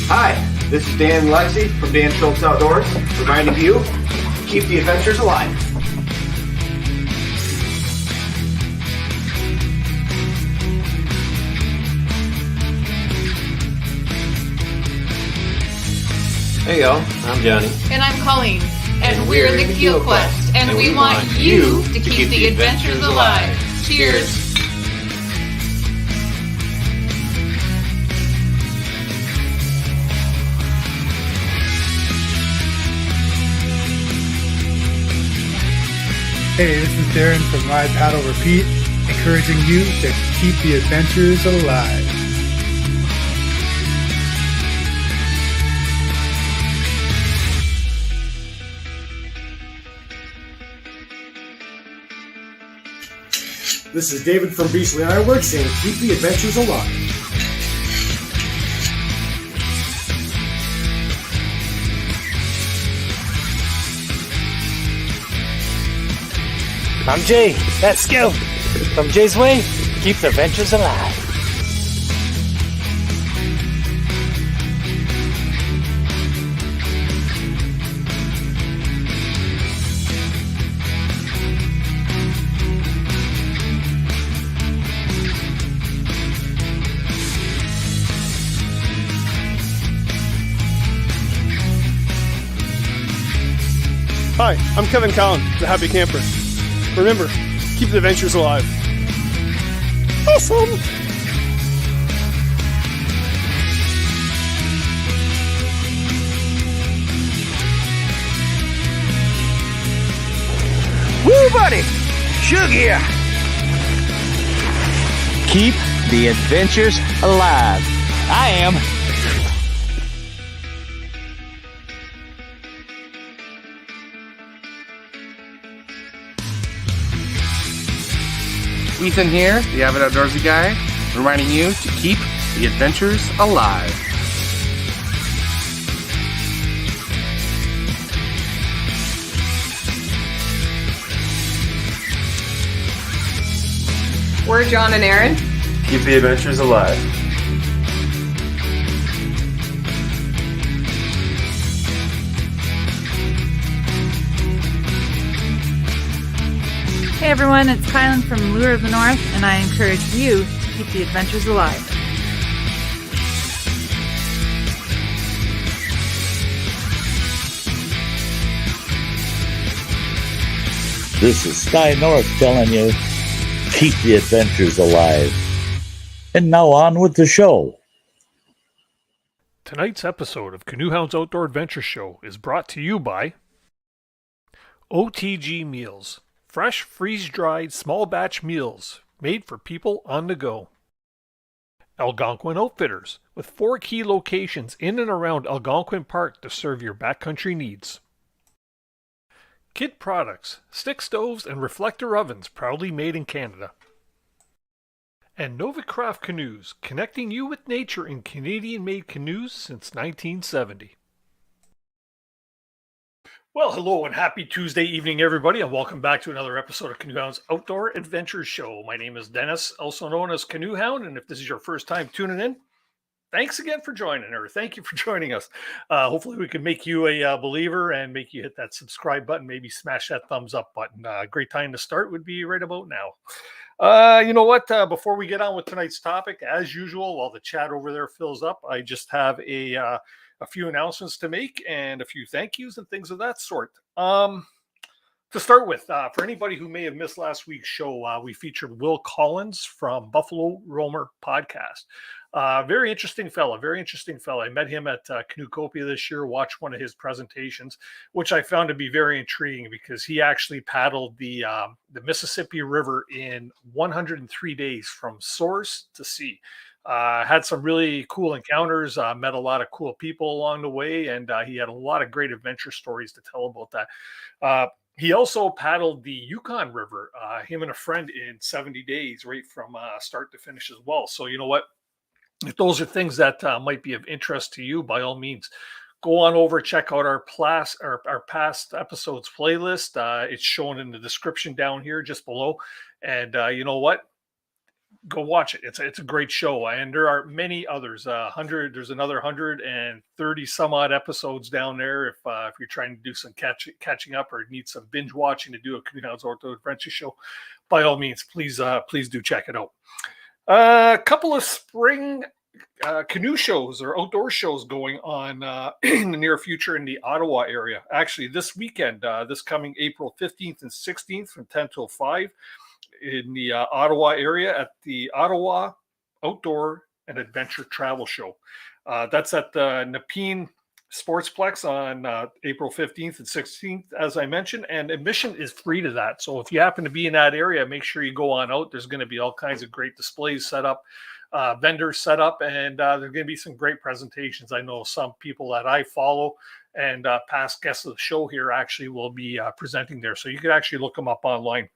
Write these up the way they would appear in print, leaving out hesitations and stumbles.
Hi, this is Dan Lexi from Dan Schultz Outdoors, reminding you to keep the adventures alive. Hey y'all, I'm Johnny. And I'm Colleen. And we're the Keel Quest. And we want you to keep the adventures alive. Cheers! Hey, this is Darren from Ride Paddle Repeat, encouraging you to keep the adventures alive. This is David from Beachley Ironworks saying keep the adventures alive. I'm Jay. Let's go. From Jay's Way, keep the adventures alive. Hi, I'm Kevin Collin, the Happy Camper. Remember, keep the adventures alive. Awesome! Woo, buddy! Shug here! Keep the adventures alive. I am. Ethan here, the avid outdoorsy guy, reminding you to keep the adventures alive. We're John and Aaron. Keep the adventures alive. Hey everyone, it's Kylan from Lure of the North, and I encourage you to keep the adventures alive. This is Sky North telling you, keep the adventures alive. And now on with the show. Tonight's episode of CANOEHOUND'S Outdoor Adventure Show is brought to you by OTG Meals. Fresh, freeze-dried, small-batch meals made for people on the go. Algonquin Outfitters, with 4 key locations in and around Algonquin Park to serve your backcountry needs. Kid Products, stick stoves and reflector ovens proudly made in Canada. And Novacraft Canoes, connecting you with nature in Canadian-made canoes since 1970. Well, hello and happy Tuesday evening, everybody, and welcome back to another episode of CANOEHOUND'S Outdoor Adventures Show. My name is Dennis, also known as CanoeHound, and if this is your first time tuning in, thanks again for joining, or thank you for joining us. Hopefully we can make you a believer and make you hit that subscribe button, maybe smash that thumbs up button. Great time to start would be right about now. You know what? Before we get on with tonight's topic, as usual, while the chat over there fills up, I just have a few announcements to make and a few thank yous and things of that sort. To start with, for anybody who may have missed last week's show, we featured Will Collins from Buffalo Roamer Podcast. Very interesting fella. I met him at Canoecopia this year, watched one of his presentations, which I found to be very intriguing because he actually paddled the Mississippi River in 103 days from source to sea. Had some really cool encounters, met a lot of cool people along the way, and he had a lot of great adventure stories to tell about that. He also paddled the Yukon River, him and a friend, in 70 days, right from start to finish as well. So you know what? If those are things that might be of interest to you, by all means, go on over, check out our past episodes playlist. It's shown in the description down here just below. And you know what? go watch it. It's a great show, and there are many others. There's another 130 some odd episodes down there. If you're trying to do some catching up or need some binge watching to do a Canoe Hounds Outdoor Adventure show, by all means, please do check it out. A couple of spring canoe shows or outdoor shows going on in the near future in the Ottawa area. Actually, this weekend, this coming April 15th and 16th from 10 till 5 in the Ottawa area at the Ottawa Outdoor and Adventure Travel Show. That's at the Nepean Sportsplex on April 15th and 16th, as I mentioned, and admission is free to that. So if you happen to be in that area, make sure you go on out. There's going to be all kinds of great displays set up, vendors set up, and there's going to be some great presentations. I know some people that I follow and past guests of the show here actually will be presenting there. So you can actually look them up online.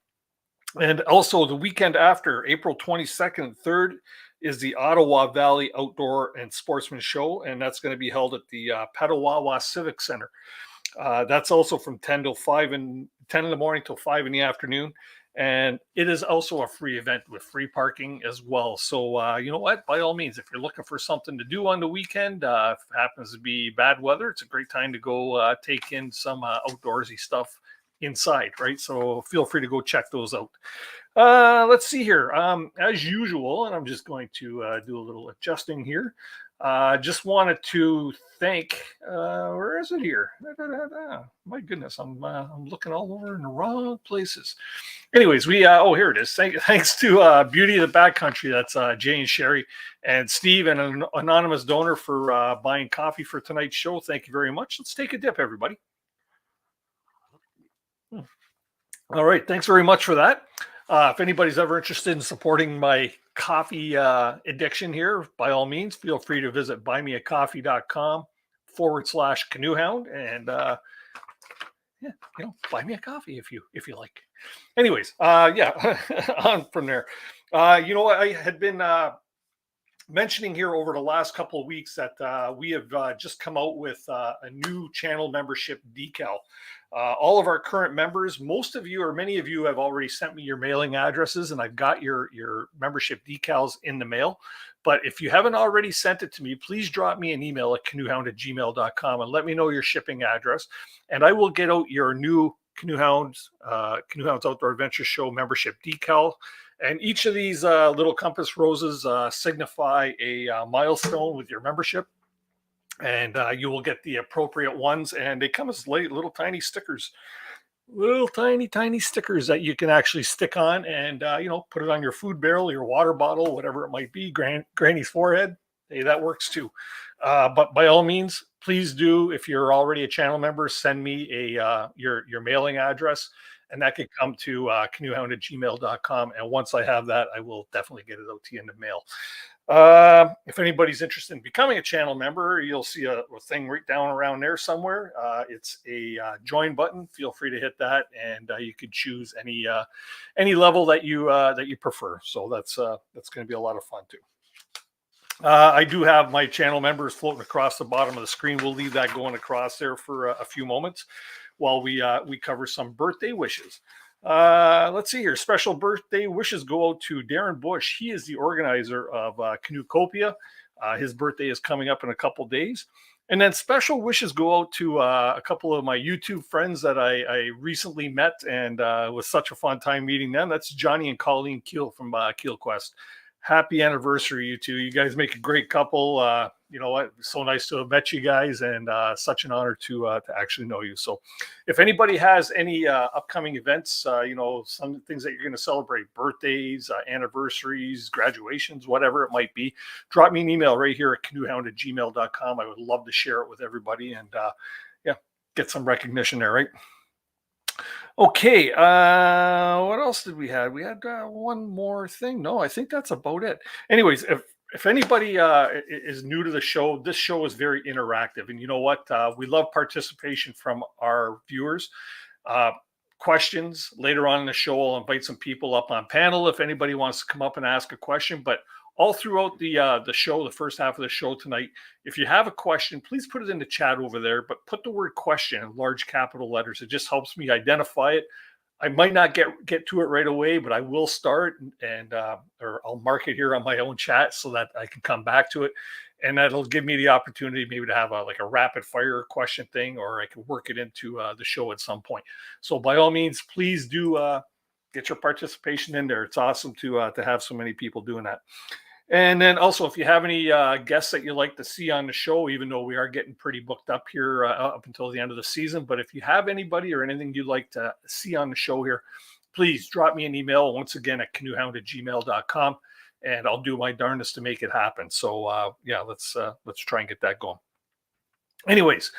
And also the weekend after, April 22nd and 3rd, is the Ottawa Valley Outdoor and Sportsman Show, and that's going to be held at the Petawawa Civic Center. That's also from 10 in the morning till 5 in the afternoon. And it is also a free event with free parking as well. So, you know what? By all means, if you're looking for something to do on the weekend, if it happens to be bad weather, it's a great time to go take in some outdoorsy stuff inside, right? So feel free to go check those out. Let's see here. As usual, and I'm just going to do a little adjusting here. Just wanted to thank, where is it here? My goodness, I'm looking all over in the wrong places. Anyways, here it is. Thanks to Beauty of the Backcountry. That's Jay and Sherry and Steve and an anonymous donor for buying coffee for tonight's show. Thank you very much. Let's take a dip, everybody. All right. Thanks very much for that. If anybody's ever interested in supporting my coffee addiction here, by all means, feel free to visit buymeacoffee.com/canoehound and buy me a coffee if you like. Anyways, on from there. I had been mentioning here over the last couple of weeks that we have just come out with a new channel membership decal. All of our current members, most of you or many of you have already sent me your mailing addresses, and I've got your membership decals in the mail. But if you haven't already sent it to me, please drop me an email at canoehound@gmail.com and let me know your shipping address, and I will get out your new Canoe Hounds Outdoor Adventure Show membership decal. And each of these little compass roses signify a milestone with your membership. And you will get the appropriate ones. And they come as little tiny stickers. Little tiny stickers that you can actually stick on and, put it on your food barrel, your water bottle, whatever it might be, Granny's forehead. Hey, that works too. But by all means, please do, if you're already a channel member, send me your mailing address. And that could come to canoehound@gmail.com. And once I have that, I will definitely get it out to you in the mail. If anybody's interested in becoming a channel member, you'll see a thing right down around there somewhere. It's a join button. Feel free to hit that, and you could choose any level that you prefer. So that's going to be a lot of fun too. I do have my channel members floating across the bottom of the screen. We'll leave that going across there for a few moments while we cover some birthday wishes. Let's see here. Special birthday wishes go out to Darren Bush. He is the organizer of Canoecopia. His birthday is coming up in a couple days. And then special wishes go out to a couple of my YouTube friends that I recently met, and it was such a fun time meeting them. That's Johnny and Colleen Keel from Keel Quest. Happy anniversary, you two. You guys make a great couple. You know what? So nice to have met you guys, and such an honor to actually know you. So if anybody has any upcoming events, some things that you're going to celebrate, birthdays, anniversaries, graduations, whatever it might be, drop me an email right here at canoehound@gmail.com. I would love to share it with everybody and get some recognition there, right? Okay, what else did we have? We had one more thing. No, I think that's about it. Anyways, if anybody is new to the show, this show is very interactive. And you know what? We love participation from our viewers. Questions later on in the show, I'll invite some people up on panel if anybody wants to come up and ask a question. But all throughout the show, the first half of the show tonight, if you have a question, please put it in the chat over there, but put the word question in large capital letters. It just helps me identify it. I might not get to it right away, but I will start and or I'll mark it here on my own chat so that I can come back to it, and that'll give me the opportunity maybe to have a rapid fire question thing, or I can work it into the show at some point. So by all means, please do get your participation in there. It's awesome to have so many people doing that. And then also, if you have any guests that you'd like to see on the show, even though we are getting pretty booked up here up until the end of the season, but if you have anybody or anything you'd like to see on the show here, please drop me an email once again at canoehound@gmail.com, and I'll do my darndest to make it happen. So yeah, let's try and get that going. Anyways,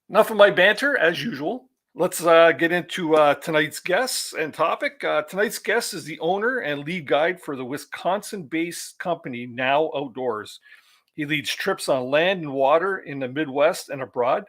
enough of my banter as usual. Let's get into tonight's guests and topic. Tonight's guest is the owner and lead guide for the Wisconsin-based company Now Outdoors. He leads trips on land and water in the Midwest and abroad.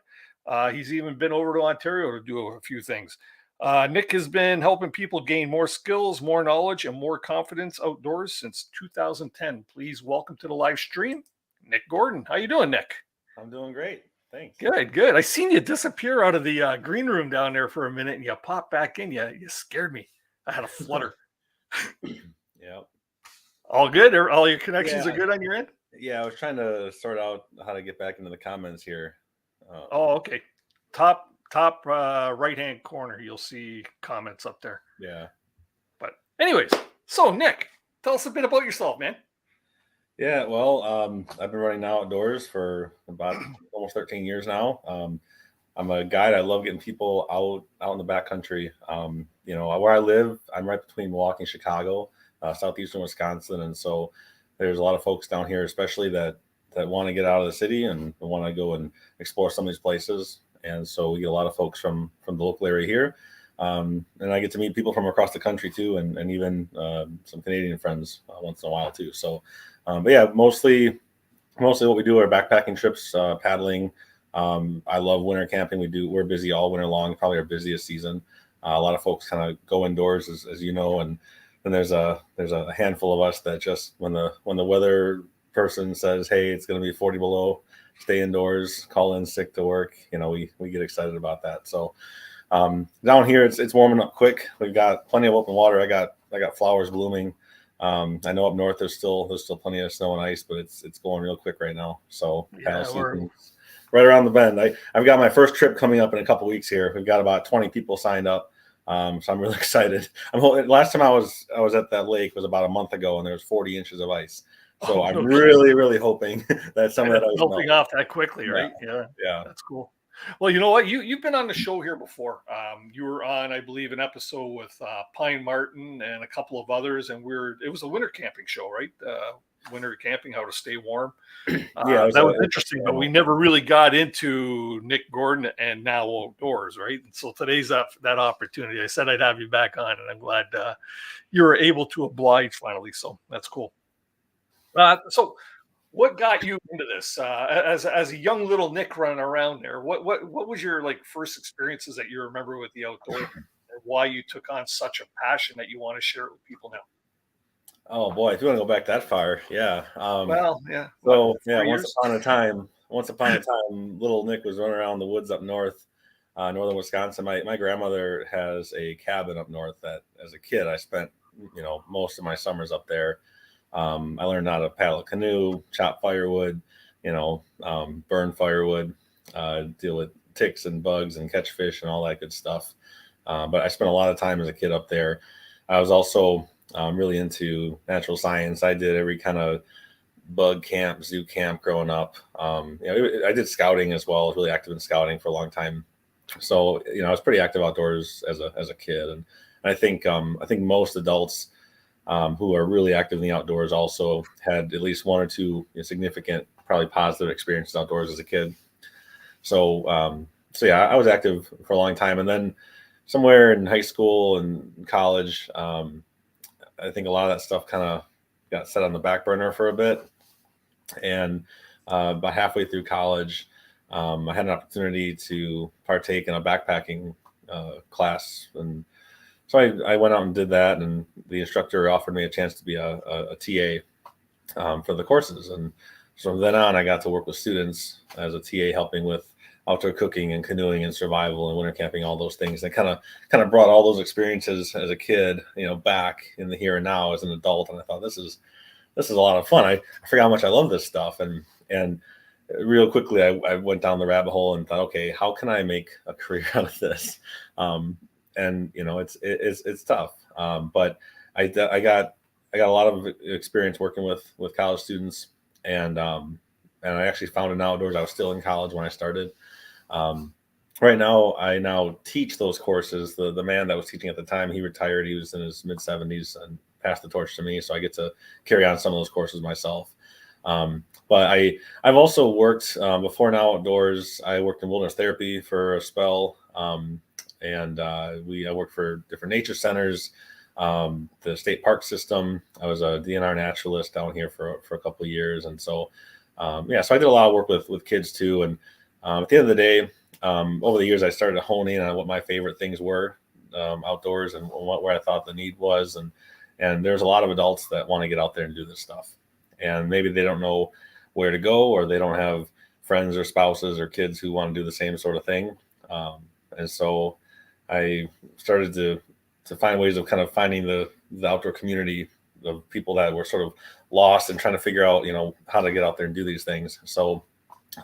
He's even been over to Ontario to do a few things. Nick has been helping people gain more skills, more knowledge, and more confidence outdoors since 2010. Please welcome to the live stream, Nick Gordon. How you doing, Nick? I'm doing great. Thanks. Good. I seen you disappear out of the green room down there for a minute, and you popped back in. You scared me. I had a flutter. Yeah. All good? All your connections are good on your end? Yeah, I was trying to sort out how to get back into the comments here. Okay. Top right-hand corner, you'll see comments up there. Yeah. But anyways, so Nick, tell us a bit about yourself, man. Yeah, well, I've been running Now Outdoors for about almost 13 years now. I'm a guide. I love getting people out in the backcountry. Where I live, I'm right between Milwaukee and Chicago, southeastern Wisconsin, and so there's a lot of folks down here, especially that want to get out of the city and want to go and explore some of these places. And so we get a lot of folks from the local area here, and I get to meet people from across the country too, and even some Canadian friends once in a while too. So. But yeah, mostly what we do are backpacking trips, paddling. I love winter camping. We're busy all winter long, probably our busiest season. A lot of folks kind of go indoors, as you know, and then there's a handful of us that just when the weather person says, hey, it's going to be 40 below, stay indoors, call in sick to work. We get excited about that. So down here it's warming up quick. We've got plenty of open water. I got flowers blooming. I know up north there's still plenty of snow and ice, but it's going real quick right now. So right around the bend. I've got my first trip coming up in a couple weeks here. We've got about 20 people signed up, so I'm really excited. Last time I was at that lake was about a month ago, and there was 40 inches of ice. So I'm really hoping that some of that ice melting off that quickly, right? Yeah, that's cool. Well, you know what? You've been on the show here before. You were on, I believe, an episode with Pine Martin and a couple of others, and it was a winter camping show, right? Winter camping, how to stay warm. Yeah, that was interesting, but we never really got into Nick Gordon and Now Outdoors, right? And so today's that opportunity. I said I'd have you back on, and I'm glad you were able to oblige finally. So that's cool. So. What got you into this as a young little Nick running around there? What was your first experiences that you remember with the outdoors, and why you took on such a passion that you want to share it with people now? Oh boy, if you want to go back that far, yeah. Yeah. So yeah, once upon a time, little Nick was running around the woods up north, northern Wisconsin. My grandmother has a cabin up north that, as a kid, I spent most of my summers up there. I learned how to paddle a canoe, chop firewood, burn firewood, deal with ticks and bugs and catch fish and all that good stuff. But I spent a lot of time as a kid up there. I was also really into natural science. I did every kind of bug camp, zoo camp growing up. I did scouting as well. I was really active in scouting for a long time. So, I was pretty active outdoors as a kid. And I think most adults who are really active in the outdoors also had at least one or two significant, probably positive experiences outdoors as a kid. So yeah, I was active for a long time. And then somewhere in high school and college, I think a lot of that stuff kind of got set on the back burner for a bit. And about halfway through college, I had an opportunity to partake in a backpacking class. And so I went out and did that, and the instructor offered me a chance to be a TA for the courses. And so from then on, I got to work with students as a TA, helping with outdoor cooking and canoeing and survival and winter camping, all those things. And kind of brought all those experiences as a kid, back in the here and now as an adult. And I thought, this is a lot of fun. I forgot how much I love this stuff. And real quickly, I went down the rabbit hole and thought, okay, how can I make a career out of this? It's tough. But I got a lot of experience working with college students, and I actually found an outdoors. I was still in college when I started. Right now, I now teach those courses. The man that was teaching at the time, he retired. He was in his mid 70s and passed the torch to me, so I get to carry on some of those courses myself. But I've also worked before now outdoors. I worked in wilderness therapy for a spell, and I worked for different nature centers, the state park system. I was a DNR naturalist down here for a couple of years, and so so I did a lot of work with kids too. And at the end of the day, over the years, I started honing on what my favorite things were outdoors and where I thought the need was, and there's a lot of adults that want to get out there and do this stuff, and maybe they don't know where to go, or they don't have friends or spouses or kids who want to do the same sort of thing. And so I started to find ways of kind of finding the outdoor community of people that were sort of lost and trying to figure out, how to get out there and do these things. So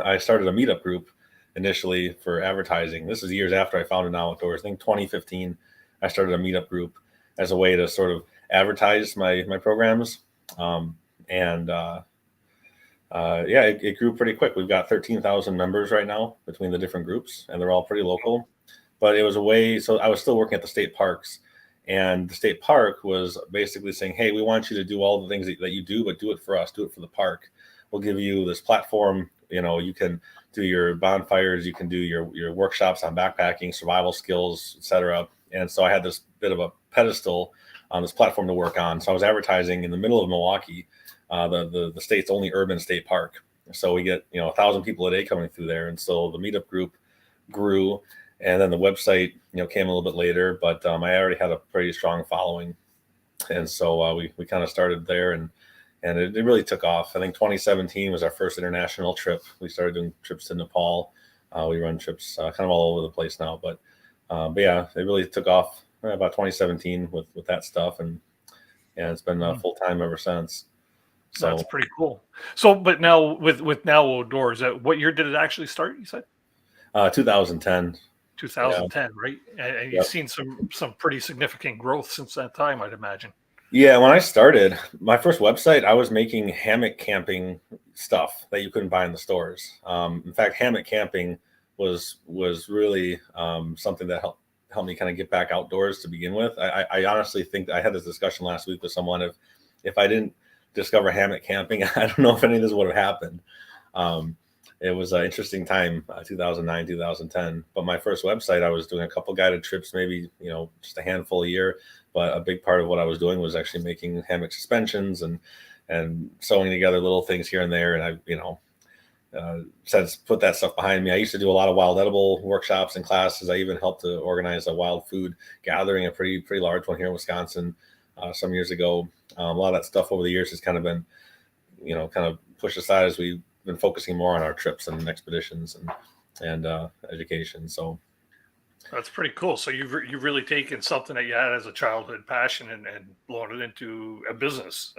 I started a meetup group initially for advertising. This is years after I founded Now Outdoors. I think 2015, I started a meetup group as a way to sort of advertise my programs. It grew pretty quick. We've got 13,000 members right now between the different groups, and they're all pretty local. But it was a way, so I was still working at the state parks, and the state park was basically saying, hey, we want you to do all the things that you do, but do it for us, do it for the park. We'll give you this platform. You can do your bonfires, you can do your workshops on backpacking, survival skills, etc. And so I had this bit of a pedestal on this platform to work on. So I was advertising in the middle of Milwaukee, the state's only urban state park. So we get 1,000 people a day coming through there, and so the meetup group grew, and then the website came a little bit later. But I already had a pretty strong following, and so we kind of started there, and it really took off. I think 2017 was our first international trip. We started doing trips to Nepal. We run trips kind of all over the place now, but yeah, it really took off about 2017 with that stuff, and it's been full time ever since. So that's pretty cool. So, but now with Now Outdoors, what year did it actually start? You said 2010. 2010, right? And you've seen some pretty significant growth since that time, I'd imagine. Yeah, when I started my first website, I was making hammock camping stuff that you couldn't buy in the stores. In fact, hammock camping was really something that helped me kind of get back outdoors to begin with. I honestly think I had this discussion last week with someone. If I didn't discover hammock camping, I don't know if any of this would have happened. It was an interesting time, 2009, 2010. But my first website, I was doing a couple guided trips, maybe just a handful a year. But a big part of what I was doing was actually making hammock suspensions and sewing together little things here and there. And I, since put that stuff behind me, I used to do a lot of wild edible workshops and classes. I even helped to organize a wild food gathering, a pretty large one here in Wisconsin some years ago. A lot of that stuff over the years has kind of been, kind of pushed aside as we've been focusing more on our trips and expeditions and education. So that's pretty cool. So you've really taken something that you had as a childhood passion and blown it into a business.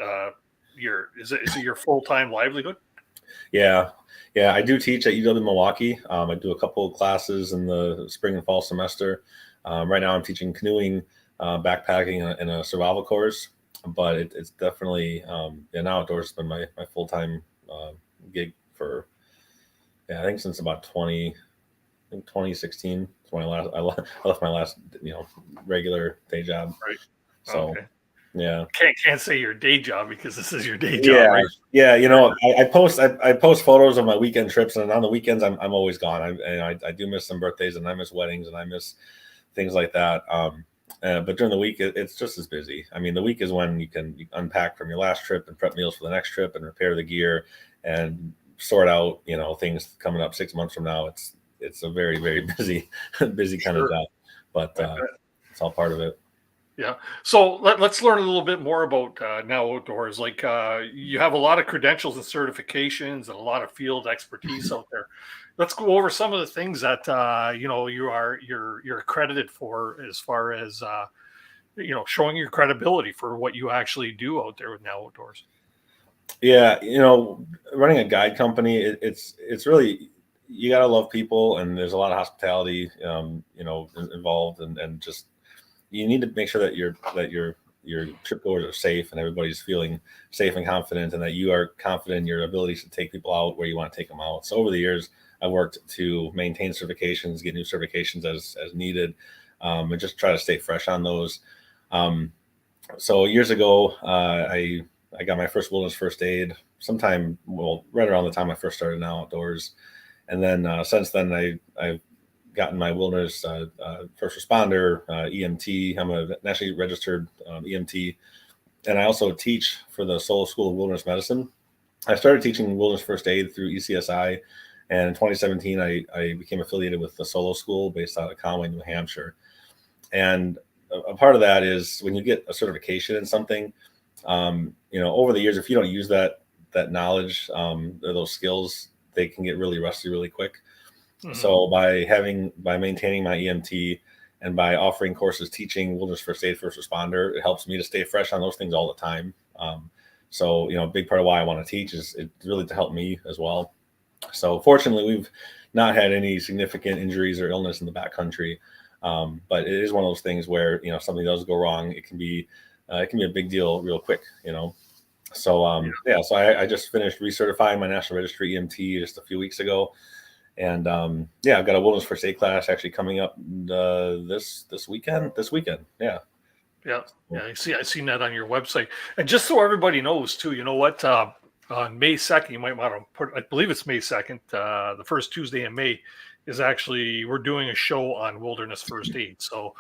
Is it your full-time livelihood? Yeah. I do teach at UW Milwaukee. I do a couple of classes in the spring and fall semester. Right now I'm teaching canoeing, backpacking, and a survival course. But it's definitely Now Outdoors has been my full-time gig for I think since about 2016. When I left my last regular day job. Right. So okay. Yeah. Can't say your day job because this is your day job. Right? Yeah. I post photos of my weekend trips, and on the weekends I'm always gone. I do miss some birthdays, and I miss weddings, and I miss things like that. But during the week, it's just as busy. I mean, the week is when you unpack from your last trip and prep meals for the next trip and repair the gear and sort out, things coming up 6 months from now. It's a very, very busy kind of job, but it's all part of it. Yeah. So let's learn a little bit more about Now Outdoors. Like you have a lot of credentials and certifications and a lot of field expertise out there. Let's go over some of the things that you're accredited for as far as showing your credibility for what you actually do out there with Now Outdoors. Yeah, running a guide company, it's really, you gotta love people, and there's a lot of hospitality, involved, and just you need to make sure that your trip goers are safe and everybody's feeling safe and confident, and that you are confident in your abilities to take people out where you want to take them out. So over the years, I've worked to maintain certifications, get new certifications as needed, and just try to stay fresh on those. So years ago, I got my first wilderness first aid sometime, right around the time I first started Now Outdoors. And then since then, I've gotten my wilderness first responder, EMT. I'm a nationally registered EMT. And I also teach for the Solo School of Wilderness Medicine. I started teaching wilderness first aid through ECSI. And in 2017, I became affiliated with the Solo School based out of Conway, New Hampshire. And a part of that is when you get a certification in something, over the years, if you don't use that knowledge, or those skills, they can get really rusty really quick. Mm-hmm. So by maintaining my EMT and by offering courses teaching wilderness first aid, first responder, it helps me to stay fresh on those things all the time. So a big part of why I want to teach is really to help me as well. So fortunately, we've not had any significant injuries or illness in the backcountry, but it is one of those things where if something does go wrong, it can be a big deal real quick. So so I just finished recertifying my National Registry EMT just a few weeks ago, and I've got a wilderness first aid class actually coming up this weekend. I seen that on your website. And just so everybody knows too, you know what, on May 2nd, you might want to put, I believe it's May 2nd, the first Tuesday in May, is actually, we're doing a show on wilderness first aid. So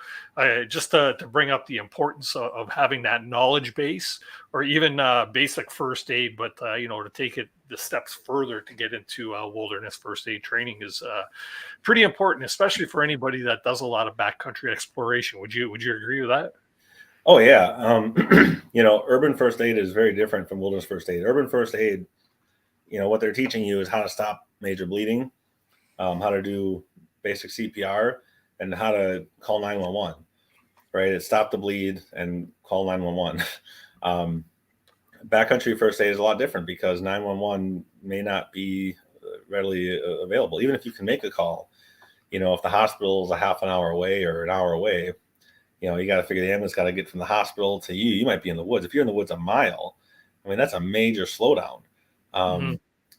just to bring up the importance of having that knowledge base, or even basic first aid, but to take it the steps further to get into wilderness first aid training is pretty important, especially for anybody that does a lot of backcountry exploration. Would you agree with that? Oh yeah. Urban first aid is very different from wilderness first aid. Urban first aid, what they're teaching you is how to stop major bleeding, how to do basic CPR, and how to call 911, right? It's stop the bleed and call 911. Backcountry first aid is a lot different because 911 may not be readily available. Even if you can make a call, if the hospital is a half an hour away or an hour away, you got to figure the ambulance got to get from the hospital to you. You might be in the woods. If you're in the woods a mile, I mean, that's a major slowdown.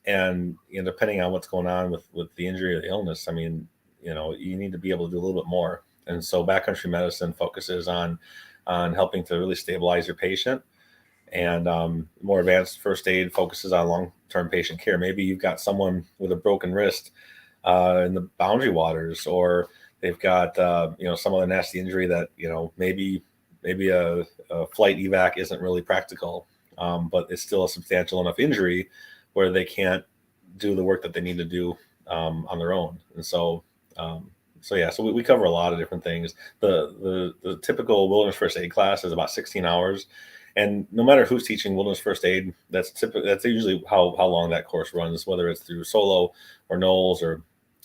And depending on what's going on with the injury or the illness, I mean, you need to be able to do a little bit more. And so backcountry medicine focuses on helping to really stabilize your patient. And more advanced first aid focuses on long-term patient care. Maybe you've got someone with a broken wrist in the Boundary Waters, or they've got some other nasty injury that maybe a flight evac isn't really practical, but it's still a substantial enough injury where they can't do the work that they need to do on their own. And so we cover a lot of different things. The typical wilderness first aid class is about 16 hours. And no matter who's teaching wilderness first aid, that's usually how long that course runs, whether it's through Solo or NOLS or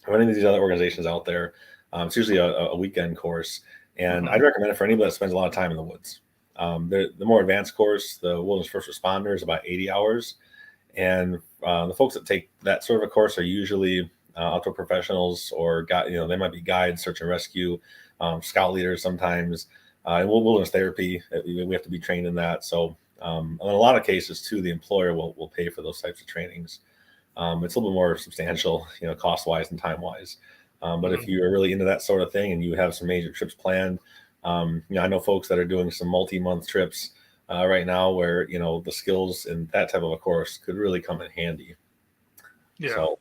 any of these other organizations out there. It's usually a weekend course. And I'd recommend it for anybody that spends a lot of time in the woods. The more advanced course, the wilderness first responder, is about 80 hours. And the folks that take that sort of a course are usually outdoor professionals, or they might be guides, search and rescue, scout leaders sometimes, and wilderness therapy. We have to be trained in that. So in a lot of cases too, the employer will pay for those types of trainings. It's a little bit more substantial, cost wise and time wise. But if you're really into that sort of thing and you have some major trips planned, I know folks that are doing some multi-month trips right now where the skills in that type of a course could really come in handy. Yeah. So,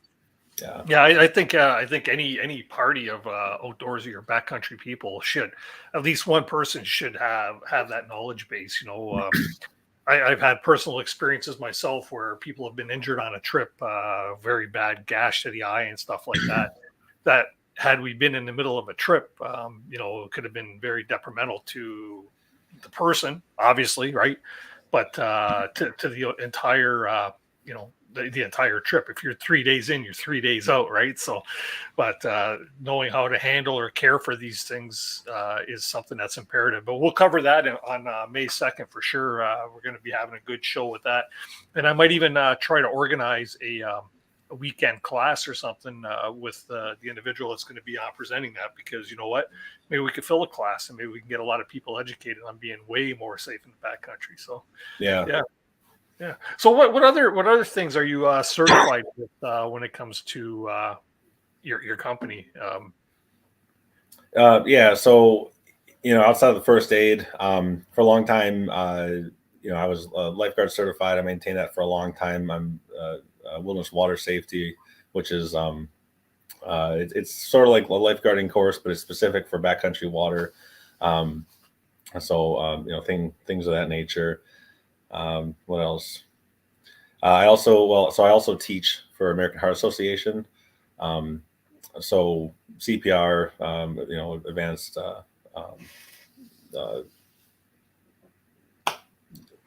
I think any party of outdoorsy or backcountry people should, at least one person should have that knowledge base. I've had personal experiences myself where people have been injured on a trip, very bad gash to the eye and stuff like that. That had we been in the middle of a trip, it could have been very detrimental to the person, obviously, right? But to the entire, the entire trip. If you're 3 days in, you're 3 days out, right? So, but knowing how to handle or care for these things is something that's imperative. But we'll cover that on May 2nd for sure. We're going to be having a good show with that, and I might even try to organize a weekend class or something with the individual that's going to be presenting that, because you know what, maybe we could fill a class and maybe we can get a lot of people educated on being way more safe in the backcountry. So yeah. So what other things are you certified with when it comes to your company? So outside of the first aid, for a long time, I was lifeguard certified. I maintained that for a long time. I'm wilderness water safety, which is it's sort of like a lifeguarding course, but it's specific for backcountry water. Things of that nature. What else? I also teach for American Heart Association. So CPR, advanced, what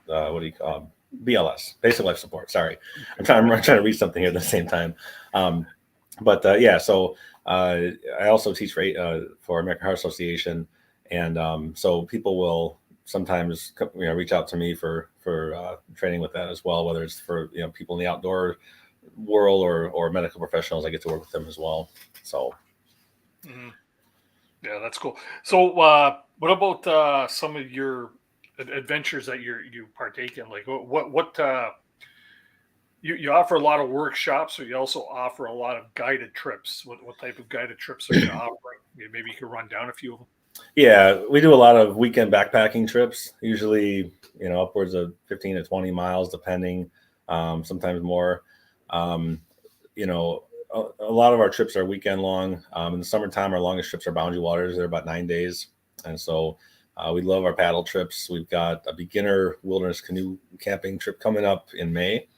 do you call BLS, basic life support. Sorry, I'm trying to read something here at the same time. So I also teach for American Heart Association, and so people will sometimes reach out to me for training with that as well, whether it's for people in the outdoor world or medical professionals. I get to work with them as well. So yeah, that's cool. So what about some of your adventures that you partake in? Like what you offer a lot of workshops, or you also offer a lot of guided trips? What type of guided trips are you offering? Maybe you could run down a few of them. Yeah, we do a lot of weekend backpacking trips, usually, upwards of 15 to 20 miles, depending, sometimes more. A lot of our trips are weekend long. In the summertime, our longest trips are Boundary Waters. They're about 9 days. And so we love our paddle trips. We've got a beginner wilderness canoe camping trip coming up in May.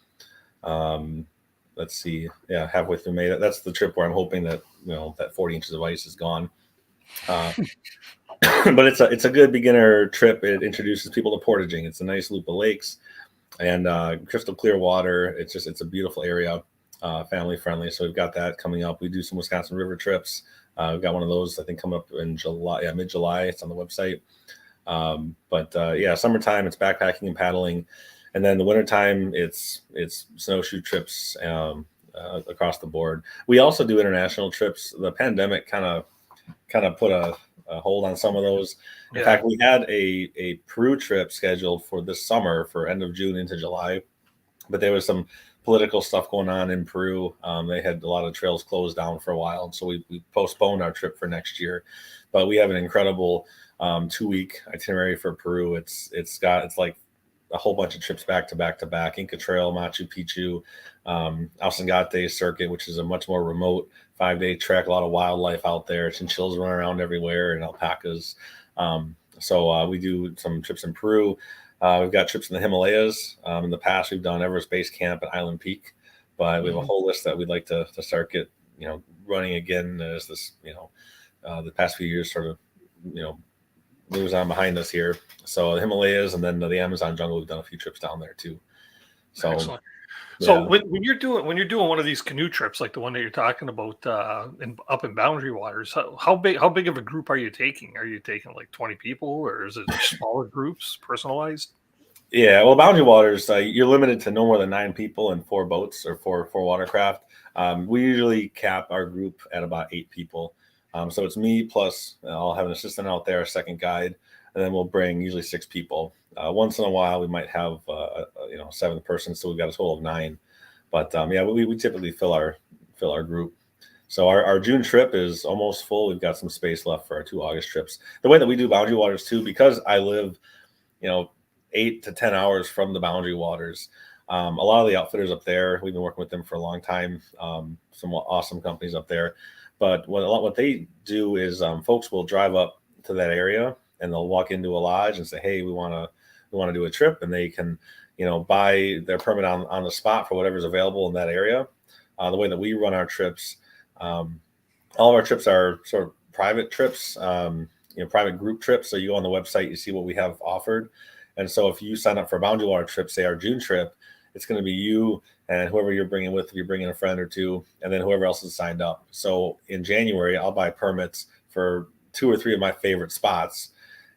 Let's see. Yeah, halfway through May. That's the trip where I'm hoping that, that 40 inches of ice is gone. But it's a good beginner trip. It introduces people to portaging. It's a nice loop of lakes and crystal clear water. It's a beautiful area, family friendly. So we've got that coming up. We do some Wisconsin River trips. We've got one of those, I think, coming up in July, mid-July. It's on the website. Summertime, it's backpacking and paddling. And then the wintertime, it's snowshoe trips across the board. We also do international trips. The pandemic kind of put a hold on some of those. In fact, we had a Peru trip scheduled for this summer for end of June into July, but there was some political stuff going on in Peru. They had a lot of trails closed down for a while, so we postponed our trip for next year. But we have an incredible 2-week itinerary for Peru. It's like a whole bunch of trips back to back, Inca Trail, Machu Picchu, Alsangate circuit, which is a much more remote 5-day trek, a lot of wildlife out there, chinchillas running around everywhere, and alpacas. So we do some trips in Peru. We've got trips in the Himalayas. In the past, we've done Everest Base Camp and Island Peak, but we have a whole list that we'd like to start running again as this, the past few years sort of, moves on behind us here. So the Himalayas and then the Amazon jungle, we've done a few trips down there too. So, excellent. So when you're doing one of these canoe trips, like the one that you're talking about up in Boundary Waters, how big of a group are you taking? Are you taking like 20 people, or is it smaller groups, personalized? Yeah, well, Boundary Waters, you're limited to no more than 9 people and 4 boats or four watercraft. We usually cap our group at about 8 people. So it's me plus I'll have an assistant out there, a second guide, and then we'll bring usually 6 people. Once in a while, we might have a 7th person, so we've got a total of 9. But we typically fill our group. So our June trip is almost full. We've got some space left for our 2 August trips. The way that we do Boundary Waters too, because I live, 8 to 10 hours from the Boundary Waters. A lot of the outfitters up there, we've been working with them for a long time. Some awesome companies up there. But what they do is folks will drive up to that area and they'll walk into a lodge and say, "Hey, we want to do a trip," and they can, buy their permit on the spot for whatever's available in that area. The way that we run our trips, all of our trips are sort of private trips. private group trips. So you go on the website, you see what we have offered. And so if you sign up for a Boundary Water trip, say our June trip, it's going to be you and whoever you're bringing with, if you're bringing a friend or two, and then whoever else is signed up. So in January, I'll buy permits for 2 or 3 of my favorite spots.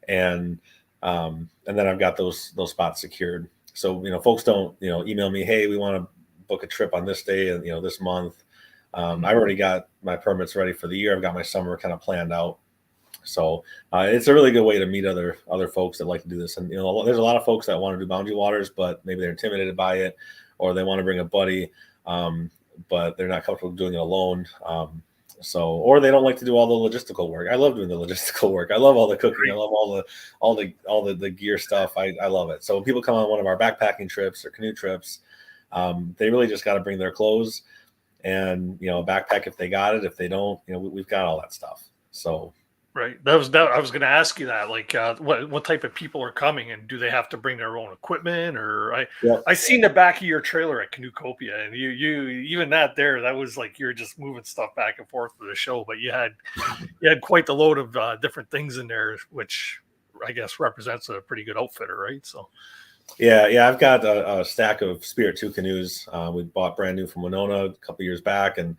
And then I've got those spots secured. So, folks don't, email me, hey, we want to book a trip on this day and, this month. I've already got my permits ready for the year. I've got my summer kind of planned out. So it's a really good way to meet other folks that like to do this. And, there's a lot of folks that want to do Boundary Waters, but maybe they're intimidated by it, or they want to bring a buddy, but they're not comfortable doing it alone. Or they don't like to do all the logistical work. I love doing the logistical work. I love all the cooking. I love all the gear stuff. I love it. So when people come on one of our backpacking trips or canoe trips, they really just got to bring their clothes and, a backpack if they got it. If they don't, we've got all that stuff. So. Right. I was going to ask you that, like, what type of people are coming, and do they have to bring their own equipment? Or I seen the back of your trailer at CANOEHOUND'S, and you even that was like you're just moving stuff back and forth for the show, but you had quite the load of different things in there, which I guess represents a pretty good outfitter, right? So. Yeah, I've got a stack of Spirit 2 canoes. We bought brand new from Winona a couple years back, and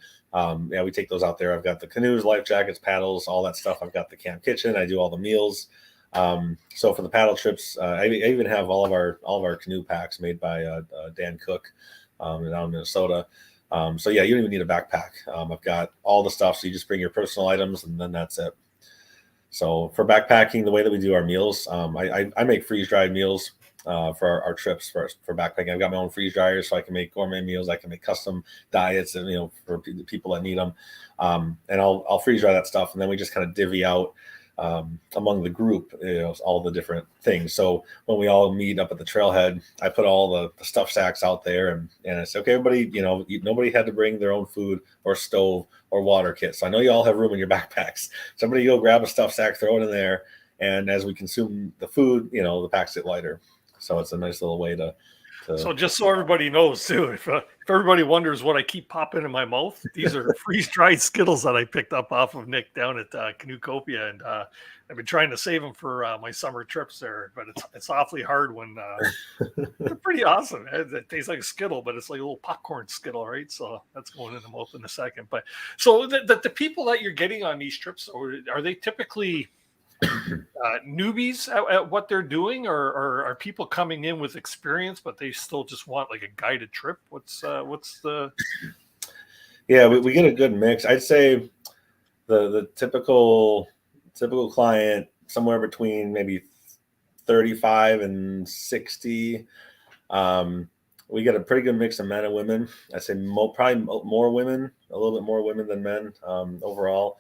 we take those out there. I've got the canoes, life jackets, paddles, all that stuff. I've got the camp kitchen. I do all the meals. So for the paddle trips, I even have all of our canoe packs made by Dan Cook down in Minnesota. So yeah, you don't even need a backpack. I've got all the stuff. So you just bring your personal items, and then that's it. So for backpacking, the way that we do our meals, I make freeze-dried meals. For our trips for backpacking. I've got my own freeze dryers, so I can make gourmet meals. I can make custom diets, and for people that need them. And I'll freeze dry that stuff, and then we just kind of divvy out among the group, all the different things. So when we all meet up at the trailhead, I put all the stuff sacks out there, and I say, okay, everybody, nobody had to bring their own food or stove or water kit. So I know you all have room in your backpacks. Somebody go grab a stuff sack, throw it in there, and as we consume the food, the packs get lighter. So it's a nice little way to. So just so everybody knows too, if everybody wonders what I keep popping in my mouth, these are freeze-dried Skittles that I picked up off of Nick down at CANOEHOUND'S, and I've been trying to save them for my summer trips there, but it's awfully hard when they're pretty awesome. It tastes like a Skittle, but it's like a little popcorn Skittle, right? So that's going in the mouth in a second. But so the people that you're getting on these trips, are they typically newbies at what they're doing, or are people coming in with experience but they still just want like a guided trip? What's the we get a good mix. I'd say the typical client somewhere between maybe 35 and 60. We get a pretty good mix of men and women. I'd say probably more women, a little bit more women than men overall.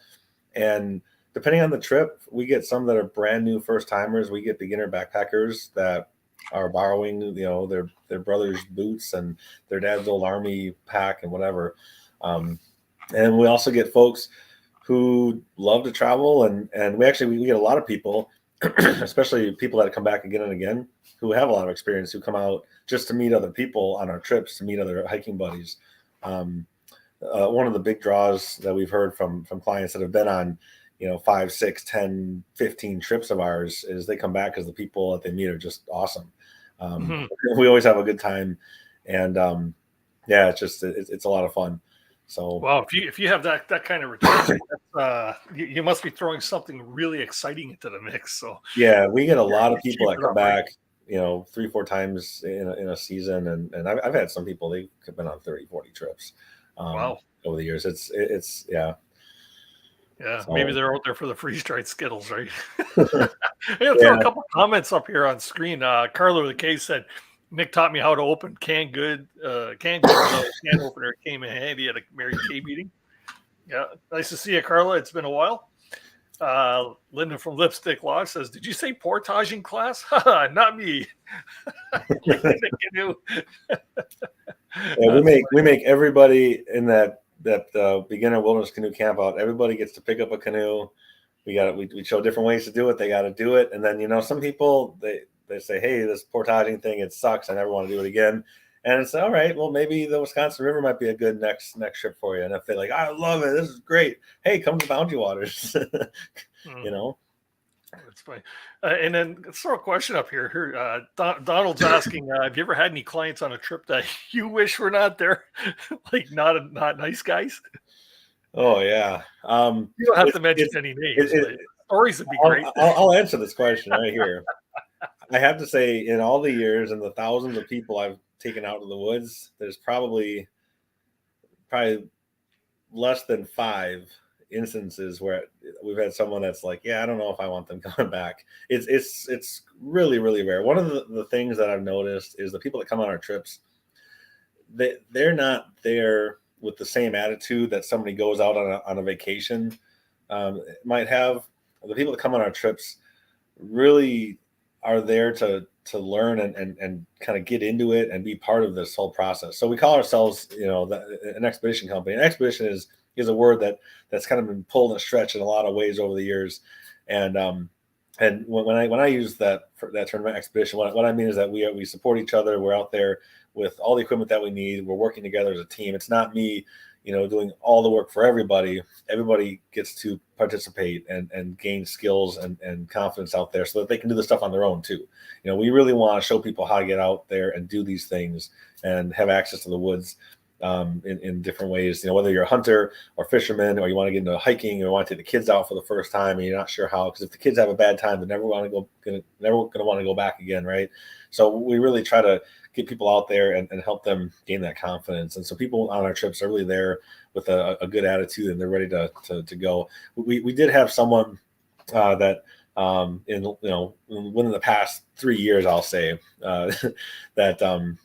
And depending on the trip, we get some that are brand new first timers. We get beginner backpackers that are borrowing, their brother's boots and their dad's old army pack and whatever. And we also get folks who love to travel, and we get a lot of people, especially people that come back again and again, who have a lot of experience, who come out just to meet other people on our trips, to meet other hiking buddies. One of the big draws that we've heard from clients that have been on 5, 6, 10, 15 trips of ours is they come back because the people that they meet are just awesome. We always have a good time, and it's a lot of fun. So wow, if you have that kind of return, you must be throwing something really exciting into the mix. So yeah, we get a lot of people that come back, 3-4 times in a season, and I've had some people, they've been on 30-40 trips wow over the years. It's Yeah, so, maybe they're out there for the freeze-dried Skittles, right? I'm gonna throw a couple comments up here on screen. Carlo the K said, Nick taught me how to open can opener came in handy at a Mary Kay meeting. Yeah, nice to see you, Carla. It's been a while. Linda from Lipstick Lodge says, did you say portaging class? Not me. We make everybody in that beginner wilderness canoe camp out. Everybody gets to pick up a canoe. We show different ways to do it. They got to do it. And then, some people, they say, hey, this portaging thing, it sucks. I never want to do it again. And it's all right. Well, maybe the Wisconsin River might be a good next trip for you. And if they're like, I love it, this is great. Hey, come to Boundary Waters. That's fine. And then let's throw a question up here. Donald's asking, have you ever had any clients on a trip that you wish were not there? Like not nice guys? Oh yeah. You don't have to mention any names, but stories would be great. I'll answer this question right here. I have to say, in all the years and the thousands of people I've taken out to the woods, there's probably less than 5 instances where we've had someone that's like, yeah, I don't know if I want them coming back. It's really, really rare. One of the things that I've noticed is the people that come on our trips, they're not there with the same attitude that somebody goes out on a vacation might have. The people that come on our trips really are there to learn and kind of get into it and be part of this whole process. So we call ourselves, an expedition company. An expedition is a word that's kind of been pulled and stretched in a lot of ways over the years. And when I use that term expedition, what I mean is that we support each other. We're out there with all the equipment that we need. We're working together as a team. It's not me, doing all the work for everybody. Everybody gets to participate and gain skills and confidence out there so that they can do the stuff on their own too. We really want to show people how to get out there and do these things and have access to the woods in different ways. Whether you're a hunter or fisherman, or you want to get into hiking, or want to take the kids out for the first time and you're not sure how, because if the kids have a bad time, they're never going to want to go back again, right? So we really try to get people out there and help them gain that confidence. And so people on our trips are really there with a good attitude, and they're ready to go. We did have someone that within the past 3 years, I'll say, that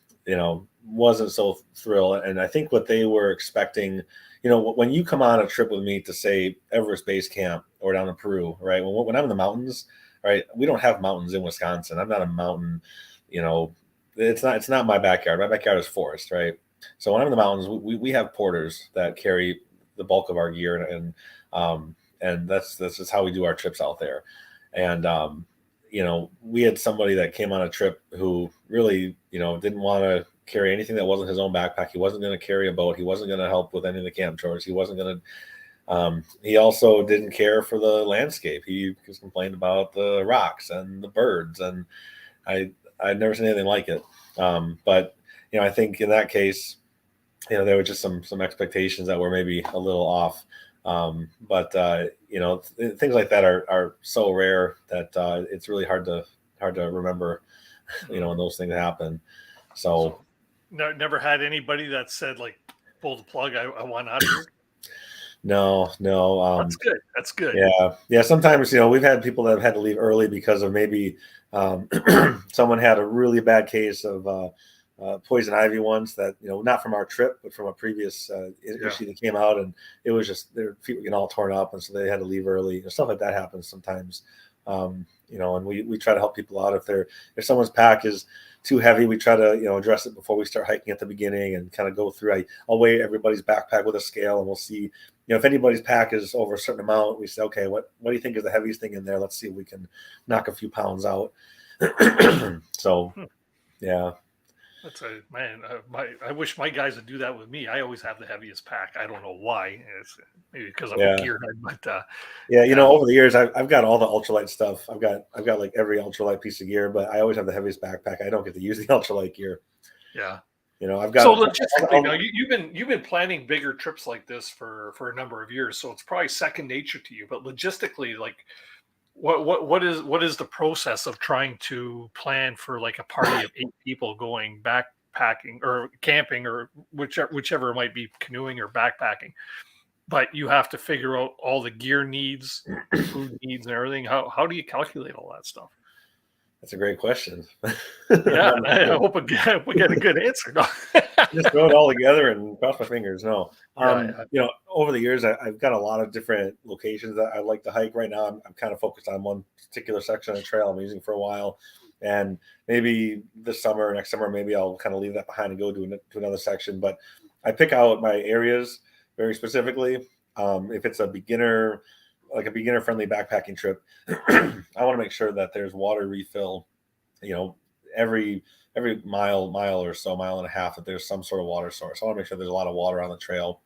wasn't so thrilled. And I think what they were expecting, when you come on a trip with me to, say, Everest Base Camp or down in Peru, right? When I'm in the mountains, right? We don't have mountains in Wisconsin. I'm not a mountain, it's not my backyard. My backyard is forest, right? So when I'm in the mountains, we have porters that carry the bulk of our gear, and that's just how we do our trips out there. And we had somebody that came on a trip who really, didn't want to carry anything that wasn't his own backpack. He wasn't going to carry a boat. He wasn't going to help with any of the camp chores. He wasn't going to. He also didn't care for the landscape. He just complained about the rocks and the birds, and I'd never seen anything like it. But I think in that case, there were just some expectations that were maybe a little off. But things like that are so rare that it's really hard to remember, when those things happen. So never had anybody that said, like, pull the plug, I want out of here. No. That's good. Yeah. Sometimes, we've had people that have had to leave early because of maybe someone had a really bad case of poison ivy once that, not from our trip, but from a previous issue that came out, and it was just their feet were getting all torn up, and so they had to leave early. Stuff like that happens sometimes. And we try to help people out if someone's pack is too heavy. We try to address it before we start hiking at the beginning, and kind of go through. I'll weigh everybody's backpack with a scale, and we'll see if anybody's pack is over a certain amount. We say, okay, what do you think is the heaviest thing in there? Let's see if we can knock a few pounds out. So yeah. That's I wish my guys would do that with me. I always have the heaviest pack. I don't know why. It's maybe because I'm a gearhead, but over the years I've got all the ultralight stuff. I've got like every ultralight piece of gear, but I always have the heaviest backpack. I don't get to use the ultralight gear. Yeah. I've got. So logistically, you've been planning bigger trips like this for a number of years, so it's probably second nature to you. But logistically, like, what is the process of trying to plan for, like, a party of 8 people going backpacking or camping, or whichever it might be, canoeing or backpacking? But you have to figure out all the gear needs, food needs, and everything. How do you calculate all that stuff? That's a great question. Yeah, I hope we get a good answer. No. Just throw it all together and cross my fingers. No, over the years, I've got a lot of different locations that I like to hike. Right now, I'm kind of focused on one particular section of the trail I'm using for a while, and maybe this summer or next summer, maybe I'll kind of leave that behind and go to another section. But I pick out my areas very specifically. If it's a beginner-friendly backpacking trip, I want to make sure that there's water refill, every mile or so, mile and a half, that there's some sort of water source. I want to make sure there's a lot of water on the trail.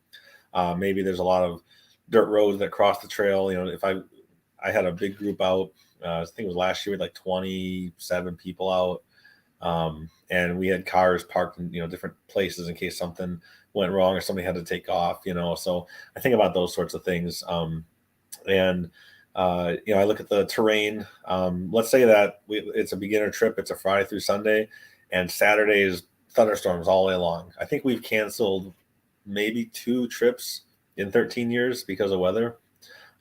Maybe there's a lot of dirt roads that cross the trail. If I had a big group out I think it was last year, we had like 27 people out. And we had cars parked in, different places in case something went wrong or somebody had to take off, so I think about those sorts of things. And I look at the terrain. Let's say that it's a beginner trip. It's a Friday through Sunday, and Saturday is thunderstorms all day long. I think we've canceled maybe 2 trips in 13 years because of weather.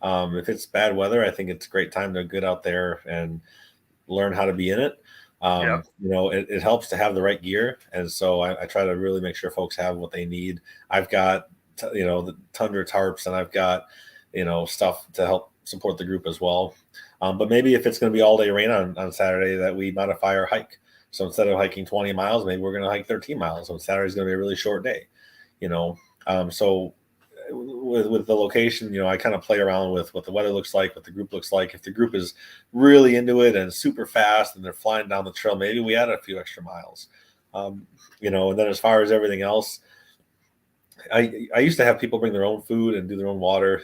If it's bad weather, I think it's a great time to get out there and learn how to be in it. It helps to have the right gear. And so I try to really make sure folks have what they need. I've got, the Tundra tarps, and I've got, stuff to help support the group as well. But maybe if it's going to be all day rain on Saturday, that we modify our hike. So instead of hiking 20 miles, maybe we're going to hike 13 miles. So Saturday's going to be a really short day, so with the location, I kind of play around with what the weather looks like, what the group looks like. If the group is really into it and super fast and they're flying down the trail, maybe we add a few extra miles. And then as far as everything else, I used to have people bring their own food and do their own water.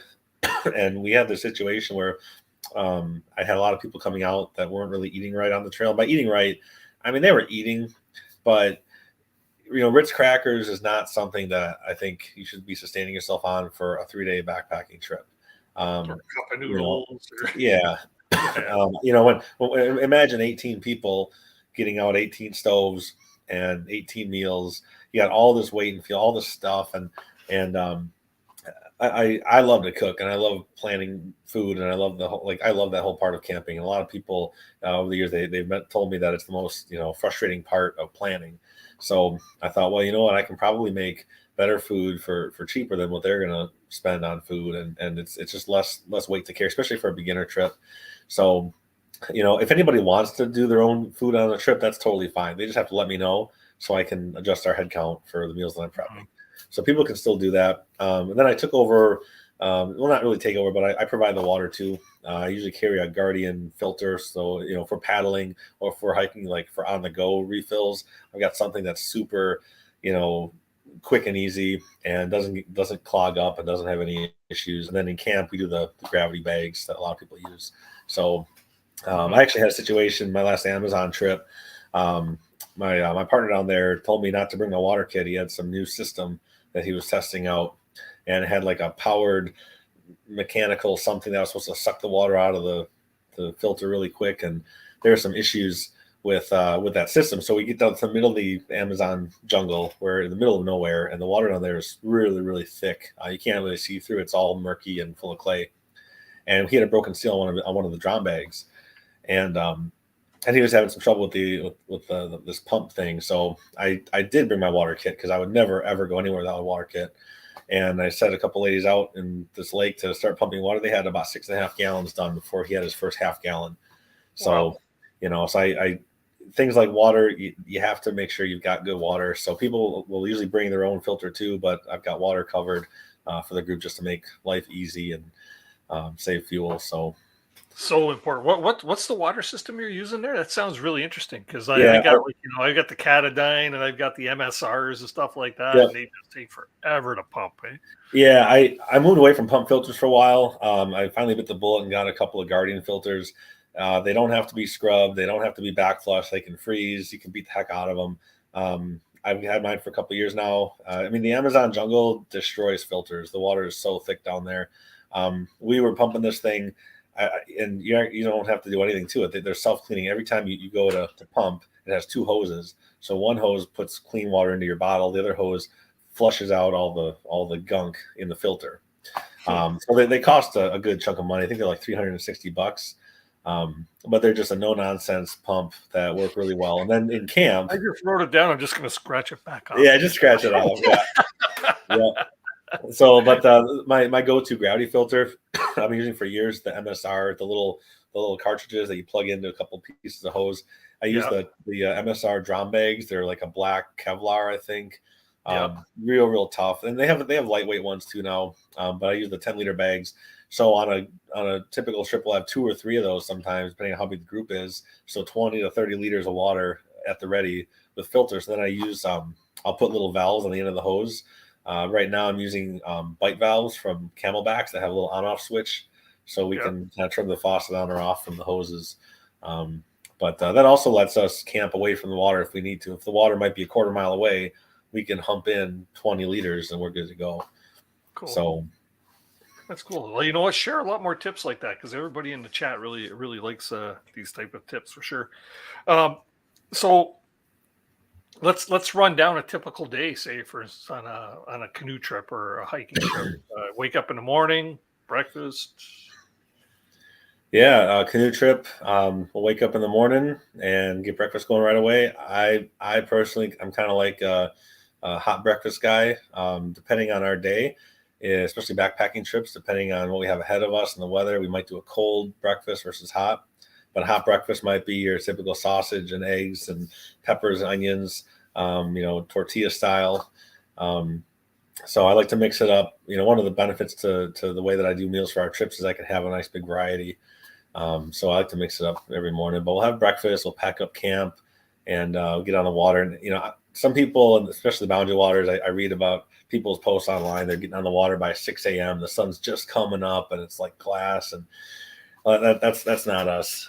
And we had this situation where I had a lot of people coming out that weren't really eating right on the trail. By eating right, I mean, they were eating, but Ritz crackers is not something that I think you should be sustaining yourself on for a 3-day backpacking trip. Or a cup of noodles. Yeah. When imagine 18 people getting out 18 stoves and 18 meals. You got all this weight and feel all this stuff, and I love to cook, and I love planning food, and I love I love that whole part of camping. And a lot of people over the years they've told me that it's the most frustrating part of planning. So I thought, well, you know what, I can probably make better food for cheaper than what they're going to spend on food, and it's just less weight to carry, especially for a beginner trip. So if anybody wants to do their own food on a trip, that's totally fine. They just have to let me know so I can adjust our head count for the meals that I'm prepping. So people can still do that. And then I took over, well, not really take over, but I provide the water too. I usually carry a Guardian filter. So, for paddling or for hiking, like for on the go refills, I've got something that's super, quick and easy and doesn't clog up and doesn't have any issues. And then in camp, we do the gravity bags that a lot of people use. So I actually had a situation, my last Amazon trip. My partner down there told me not to bring my water kit. He had some new system that he was testing out, and it had like a powered mechanical something that was supposed to suck the water out of the filter really quick. And there are some issues with that system. So we get down to the middle of the Amazon jungle, where in the middle of nowhere, and the water down there is really, really thick. You can't really see through. It's all murky and full of clay. And he had a broken seal on one of the drum bags. And he was having some trouble with this pump thing. So I did bring my water kit, because I would never, ever go anywhere without a water kit. And I set a couple ladies out in this lake to start pumping water. They had about 6.5 gallons done before he had his first half gallon. So, wow. So I things like water, you have to make sure you've got good water. So people will usually bring their own filter too, but I've got water covered for the group just to make life easy and save fuel. So important. What's the water system you're using there? That sounds really interesting, because I got the Catadine and I've got the MSRs and stuff like that. Yeah. And they just take forever to pump. Eh? Yeah, I moved away from pump filters for a while. I finally bit the bullet and got a couple of Guardian filters. They don't have to be scrubbed. They don't have to be backflush. They can freeze. You can beat the heck out of them. I've had mine for a couple of years now. The Amazon jungle destroys filters. The water is so thick down there. We were pumping this thing. And you don't have to do anything to it. They're self-cleaning. Every time you go to pump, it has 2 hoses. So one hose puts clean water into your bottle. The other hose flushes out all the gunk in the filter. So they cost a good chunk of money. I think they're like $360. But they're just a no-nonsense pump that work really well. And then in camp, I just wrote it down. I'm just going to scratch it back off. Yeah, just scratch it off. Yeah. So, but my go-to gravity filter I've been using for years, the MSR, the little cartridges that you plug into a couple pieces of hose. I use the MSR drum bags. They're like a black Kevlar, I think. Real tough. And they have lightweight ones too now. But I use the 10-liter bags. So on a typical trip, we'll have 2 or 3 of those sometimes, depending on how big the group is. So 20 to 30 liters of water at the ready with filters. And then I use I'll put little valves on the end of the hose. Right now I'm using bite valves from Camelbacks that have a little on-off switch. so we can kind of turn the faucet on or off from the hoses. But that also lets us camp away from the water if we need to. If the water might be a quarter mile away, we can hump in 20 liters and we're good to go. Cool. So that's cool. Well, you know what? Share a lot more tips like that because everybody in the chat really likes these type of tips for sure. So let's run down a typical day, say for instance on a canoe trip or a hiking trip. Wake up in the morning, breakfast. Yeah, canoe trip. We'll wake up in the morning and get breakfast going right away. I personally, I'm kind of like a hot breakfast guy. Depending on our day, especially backpacking trips, depending on what we have ahead of us and the weather, we might do a cold breakfast versus hot. But hot breakfast might be your typical sausage and eggs and peppers and onions, tortilla style. So I like to mix it up. One of the benefits to the way that I do meals for our trips is I can have a nice big variety. So I like to mix it up every morning. But we'll have breakfast, we'll pack up camp, and we'll get on the water. And some people, and especially the Boundary Waters, I read about people's posts online. They're getting on the water by 6 a.m. The sun's just coming up, and it's like glass. And that's not us.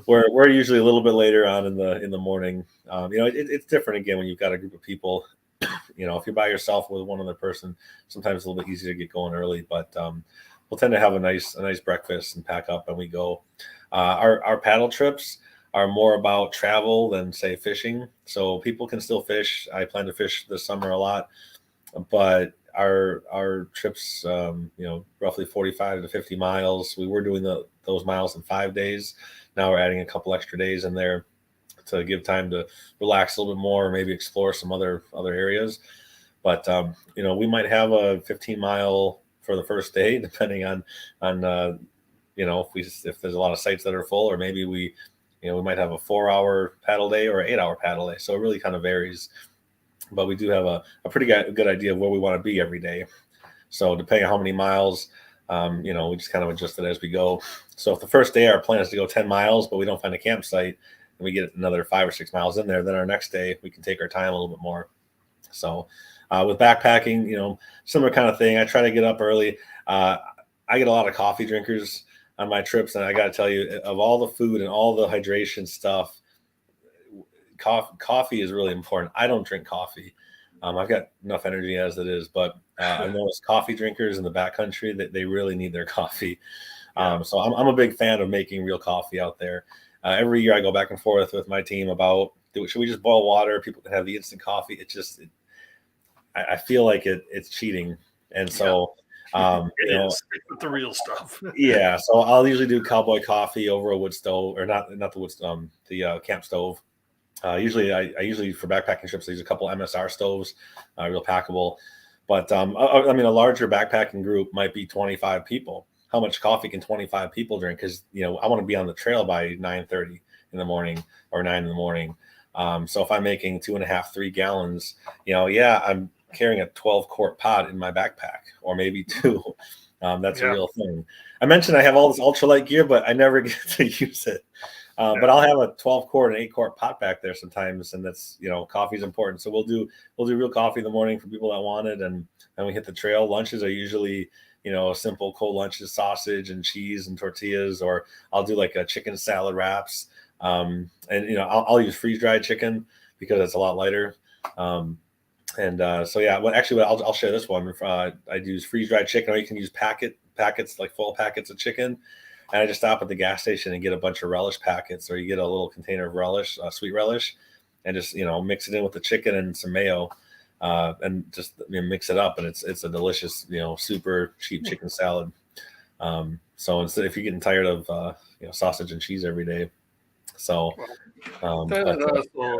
We're usually a little bit later on in the morning. It's different again when you've got a group of people. If you're by yourself with one other person, sometimes it's a little bit easier to get going early. But we'll tend to have a nice breakfast and pack up and we go. Our paddle trips are more about travel than say fishing. So people can still fish. I plan to fish this summer a lot, but our trips, roughly 45 to 50 miles. We were doing those miles in 5 days. Now we're adding a couple extra days in there to give time to relax a little bit more, or maybe explore some other areas. But we might have a 15-mile for the first day, depending on if there's a lot of sites that are full, or maybe we might have a 4-hour paddle day or an 8-hour paddle day. So it really kind of varies. But we do have a pretty good idea of where we want to be every day. So depending on how many miles, we just kind of adjust it as we go. So if the first day our plan is to go 10 miles, but we don't find a campsite, and we get another 5 or 6 miles in there, then our next day we can take our time a little bit more. So with backpacking, similar kind of thing. I try to get up early. I get a lot of coffee drinkers on my trips, and I got to tell you, of all the food and all the hydration stuff, coffee is really important. I don't drink coffee. I've got enough energy as it is, but I noticed coffee drinkers in the backcountry that they really need their coffee. So I'm a big fan of making real coffee out there. Every year I go back and forth with my team about, should we just boil water? People can have the instant coffee. I feel like it's cheating. And so, with the real stuff. Yeah. So I'll usually do cowboy coffee over a wood stove, or not the wood stove, the camp stove. Usually for backpacking trips, I use a couple MSR stoves, real packable. But a larger backpacking group might be 25 people. How much coffee can 25 people drink? Because I want to be on the trail by 9:30 in the morning or 9 in the morning. So if I'm making 2.5, 3 gallons, I'm carrying a 12-quart pot in my backpack, or maybe 2. That's a real thing. I mentioned I have all this ultralight gear, but I never get to use it. But I'll have a 12-quart and 8-quart pot back there sometimes, and that's coffee is important. So we'll do real coffee in the morning for people that want it, and then we hit the trail. Lunches are usually simple cold lunches, sausage and cheese and tortillas, or I'll do like a chicken salad wraps, and I'll use freeze dried chicken because it's a lot lighter. I'll share this one. I use freeze dried chicken, or you can use packets like full packets of chicken. And I just stop at the gas station and get a bunch of relish packets, or you get a little container of relish, sweet relish, and just mix it in with the chicken and some mayo, and just mix it up, and it's a delicious super cheap chicken salad. So instead, if you're getting tired of sausage and cheese every day,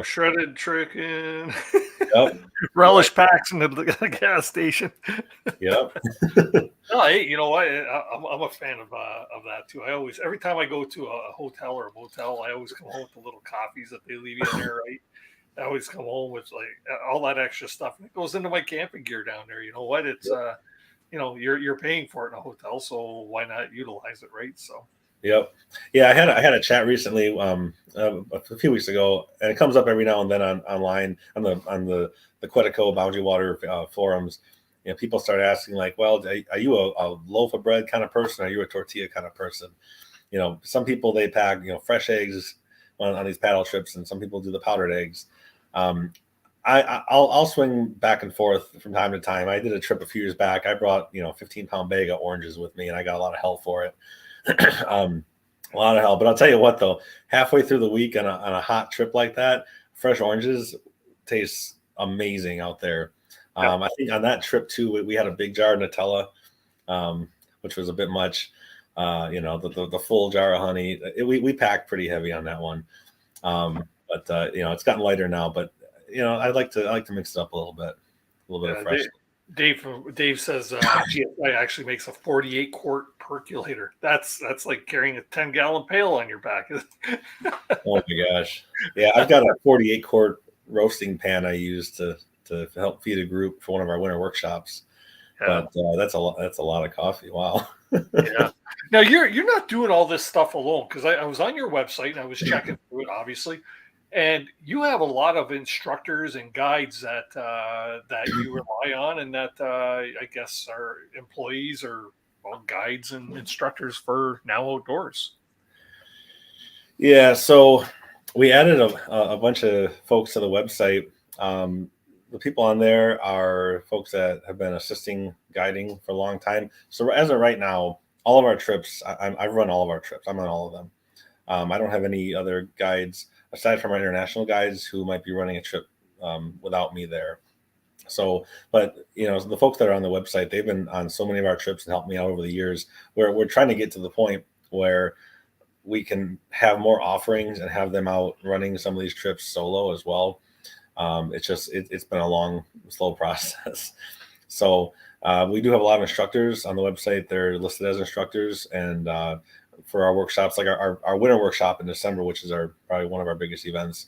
shredded chicken, relish packs in the gas station. Yep. No, hey, you know what? I'm a fan of that too. Every time I go to a hotel or a motel, I always come home with the little coffees that they leave you in there, right? I always come home with like all that extra stuff, and it goes into my camping gear down there. You know what? It's you're paying for it in a hotel, so why not utilize it, right? So. Yep. Yeah, I had a chat recently, a few weeks ago, and it comes up every now and then online on the Quetico Boundary Water forums. people start asking like, well, are you a loaf of bread kind of person? Are you a tortilla kind of person? Some people, they pack, fresh eggs on these paddle trips, and some people do the powdered eggs. I'll swing back and forth from time to time. I did a trip a few years back. I brought 15-pound bag of oranges with me, and I got a lot of hell for it. A lot of hell. But I'll tell you what, though, halfway through the week on a hot trip like that, fresh oranges taste amazing out there. I think on that trip too, we had a big jar of Nutella, which was a bit much. The full jar of honey. We packed pretty heavy on that one. But it's gotten lighter now. But I like to mix it up a little bit of fresh. Dave says GSI actually makes a 48-quart percolator. That's like carrying a 10-gallon pail on your back. Oh my gosh! Yeah, I've got a 48-quart roasting pan I use to help feed a group for one of our winter workshops. Yeah. But that's a lot of coffee. Wow. Yeah. Now you're not doing all this stuff alone, because I was on your website and I was checking through it, obviously. And you have a lot of instructors and guides that you rely on, and that I guess are employees or guides and instructors for Now Outdoors. Yeah, so we added a bunch of folks to the website. The people on there are folks that have been assisting guiding for a long time. So as of right now, all of our trips, I run all of our trips. I'm on all of them. I don't have any other guides aside from our international guides who might be running a trip without me there. So, but the folks that are on the website, they've been on so many of our trips and helped me out over the years, where we're trying to get to the point where we can have more offerings and have them out running some of these trips solo as well. It's been a long, slow process. So we do have a lot of instructors on the website. They're listed as instructors, and for our workshops, like our winter workshop in December, which is probably one of our biggest events,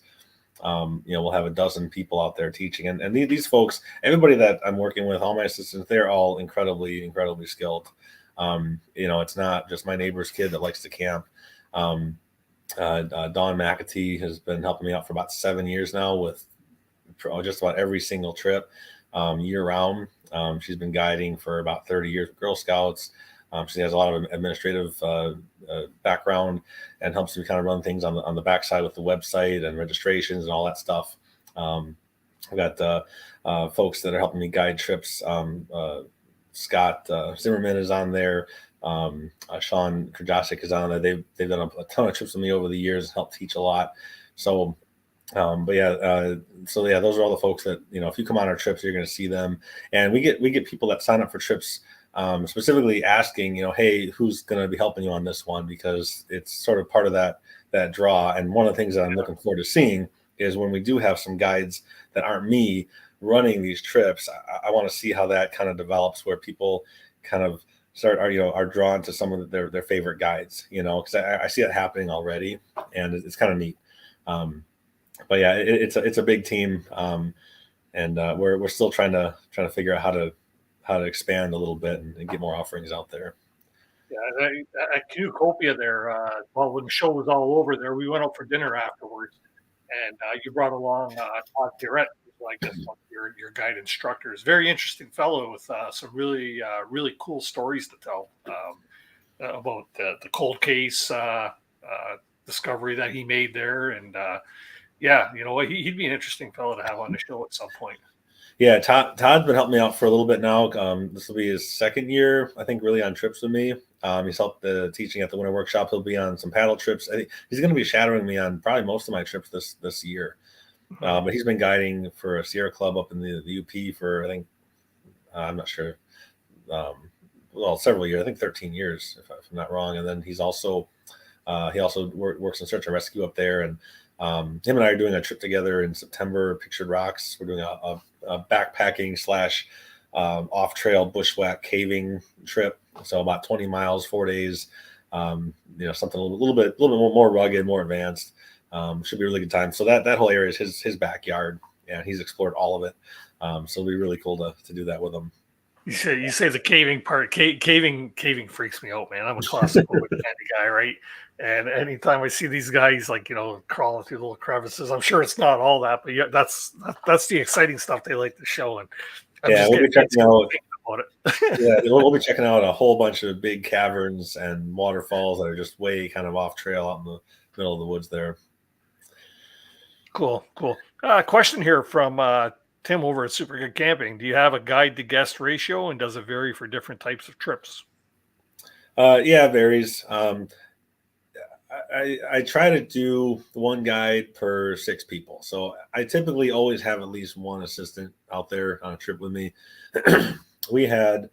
we'll have a dozen people out there teaching. And these folks, everybody that I'm working with, all my assistants, they're all incredibly, incredibly skilled. It's not just my neighbor's kid that likes to camp. Dawn McAtee has been helping me out for about 7 years now with just about every single trip, year round. She's been guiding for about 30 years with Girl Scouts. She has a lot of administrative background and helps me kind of run things on the backside with the website and registrations and all that stuff. I've got folks that are helping me guide trips. Scott Zimmerman is on there. Sean Krajasic is on there. They've done a ton of trips with me over the years and helped teach a lot. So, those are all the folks that, if you come on our trips, you're going to see them. And we get people that sign up for trips specifically asking, hey, who's going to be helping you on this one? Because it's sort of part of that draw. And one of the things that I'm looking forward to seeing is when we do have some guides that aren't me running these trips, I want to see how that kind of develops, where people kind of are drawn to some of their favorite guides, because I see that happening already, and it's kind of neat. But yeah, it's a big team, and we're still trying to figure out how to expand a little bit and get more offerings out there. Yeah, at Canocopia there, when the show was all over there, we went out for dinner afterwards, and you brought along Todd Garrett, who's, I guess, your guide instructor. Is very interesting fellow with some really cool stories to tell about the cold case discovery that he made there, and he'd be an interesting fellow to have on the show at some point. Yeah, Todd's been helping me out for a little bit now. This will be his second year, I think, really on trips with me. He's helped teaching at the winter workshop. He'll be on some paddle trips. I think he's going to be shadowing me on probably most of my trips this year. But he's been guiding for a Sierra Club up in the UP for, I think, I'm not sure, several years. I think 13 years, if I'm not wrong. And then he also works in search and rescue up there. And him and I are doing a trip together in September, Pictured Rocks. We're doing a backpacking / off-trail bushwhack caving trip. So about 20 miles, 4 days. Something a little bit more rugged, more advanced. Should be a really good time. So that whole area is his backyard, and he's explored all of it. So it'll be really cool to do that with him. You say the caving part. Caving freaks me out, man. I'm a classical kind of guy, right? And anytime I see these guys crawling through little crevices, I'm sure it's not all that, but yeah, that's the exciting stuff they like to show. And we'll be checking out about it. Yeah, we'll be checking out a whole bunch of big caverns and waterfalls that are just way kind of off trail out in the middle of the woods there. Cool. Question here from Tim over at Super Good Camping. Do you have a guide to guest ratio, and does it vary for different types of trips? Yeah, it varies. I try to do one guide per 6 people. So I typically always have at least one assistant out there on a trip with me. We had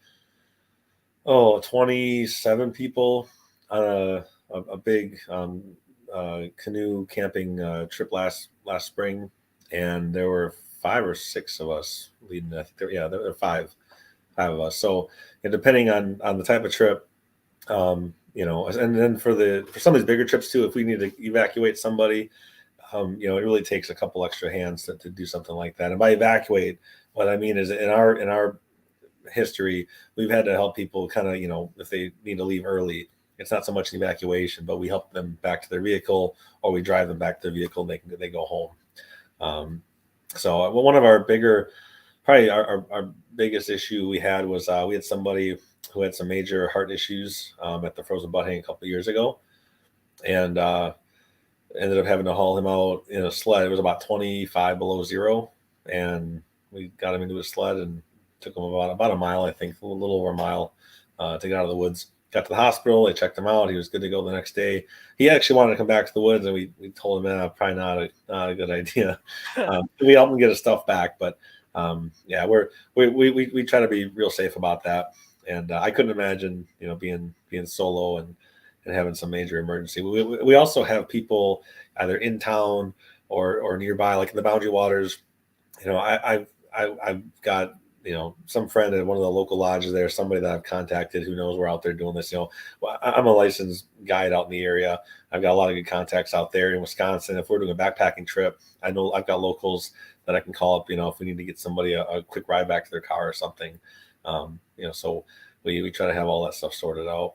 27 people on a big canoe camping trip last spring, and there were 5 or 6 of us leading. I think there were five of us. So depending on the type of trip, and then for some of these bigger trips too, if we need to evacuate somebody, it really takes a couple extra hands to do something like that. And by evacuate, what I mean is in our history, we've had to help people kind of, if they need to leave early, it's not so much an evacuation, but we help them back to their vehicle, or we drive them back to their vehicle and they go home. So one of our bigger, probably our biggest issue we had was we had somebody who had some major heart issues at the Frozen Butt Hang a couple of years ago, and ended up having to haul him out in a sled. It was about 25 below zero, and we got him into a sled and took him about a mile, I think, a little over a mile to get out of the woods. Got to the hospital, they checked him out. He was good to go the next day. He actually wanted to come back to the woods, and we told him, probably not a good idea. We helped him get his stuff back, but we try to be real safe about that. And I couldn't imagine, being solo and having some major emergency. We also have people either in town or nearby, like in the Boundary Waters. I've got some friend at one of the local lodges there, somebody that I've contacted who knows we're out there doing this. I'm a licensed guide out in the area. I've got a lot of good contacts out there in Wisconsin. If we're doing a backpacking trip, I know I've got locals that I can call up, if we need to get somebody a quick ride back to their car or something. So we try to have all that stuff sorted out.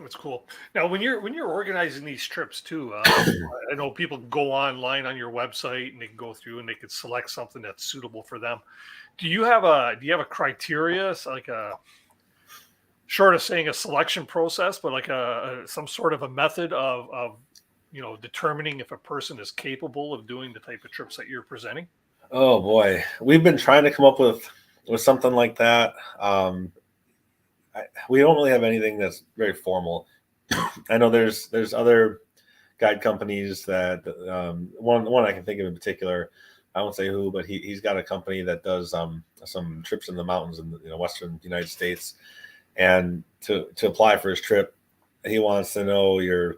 That's cool. Now, when you're organizing these trips too, I know people go online on your website and they can go through and they can select something that's suitable for them. Do you have a criteria, like a short of saying a selection process, but like some sort of a method of determining if a person is capable of doing the type of trips that you're presenting? Oh boy, we've been trying to come up with something like that. We don't really have anything that's very formal. I know there's other guide companies that one I can think of in particular. I won't say who, but he's got a company that does some trips in the mountains in the western United States. And to apply for his trip, he wants to know your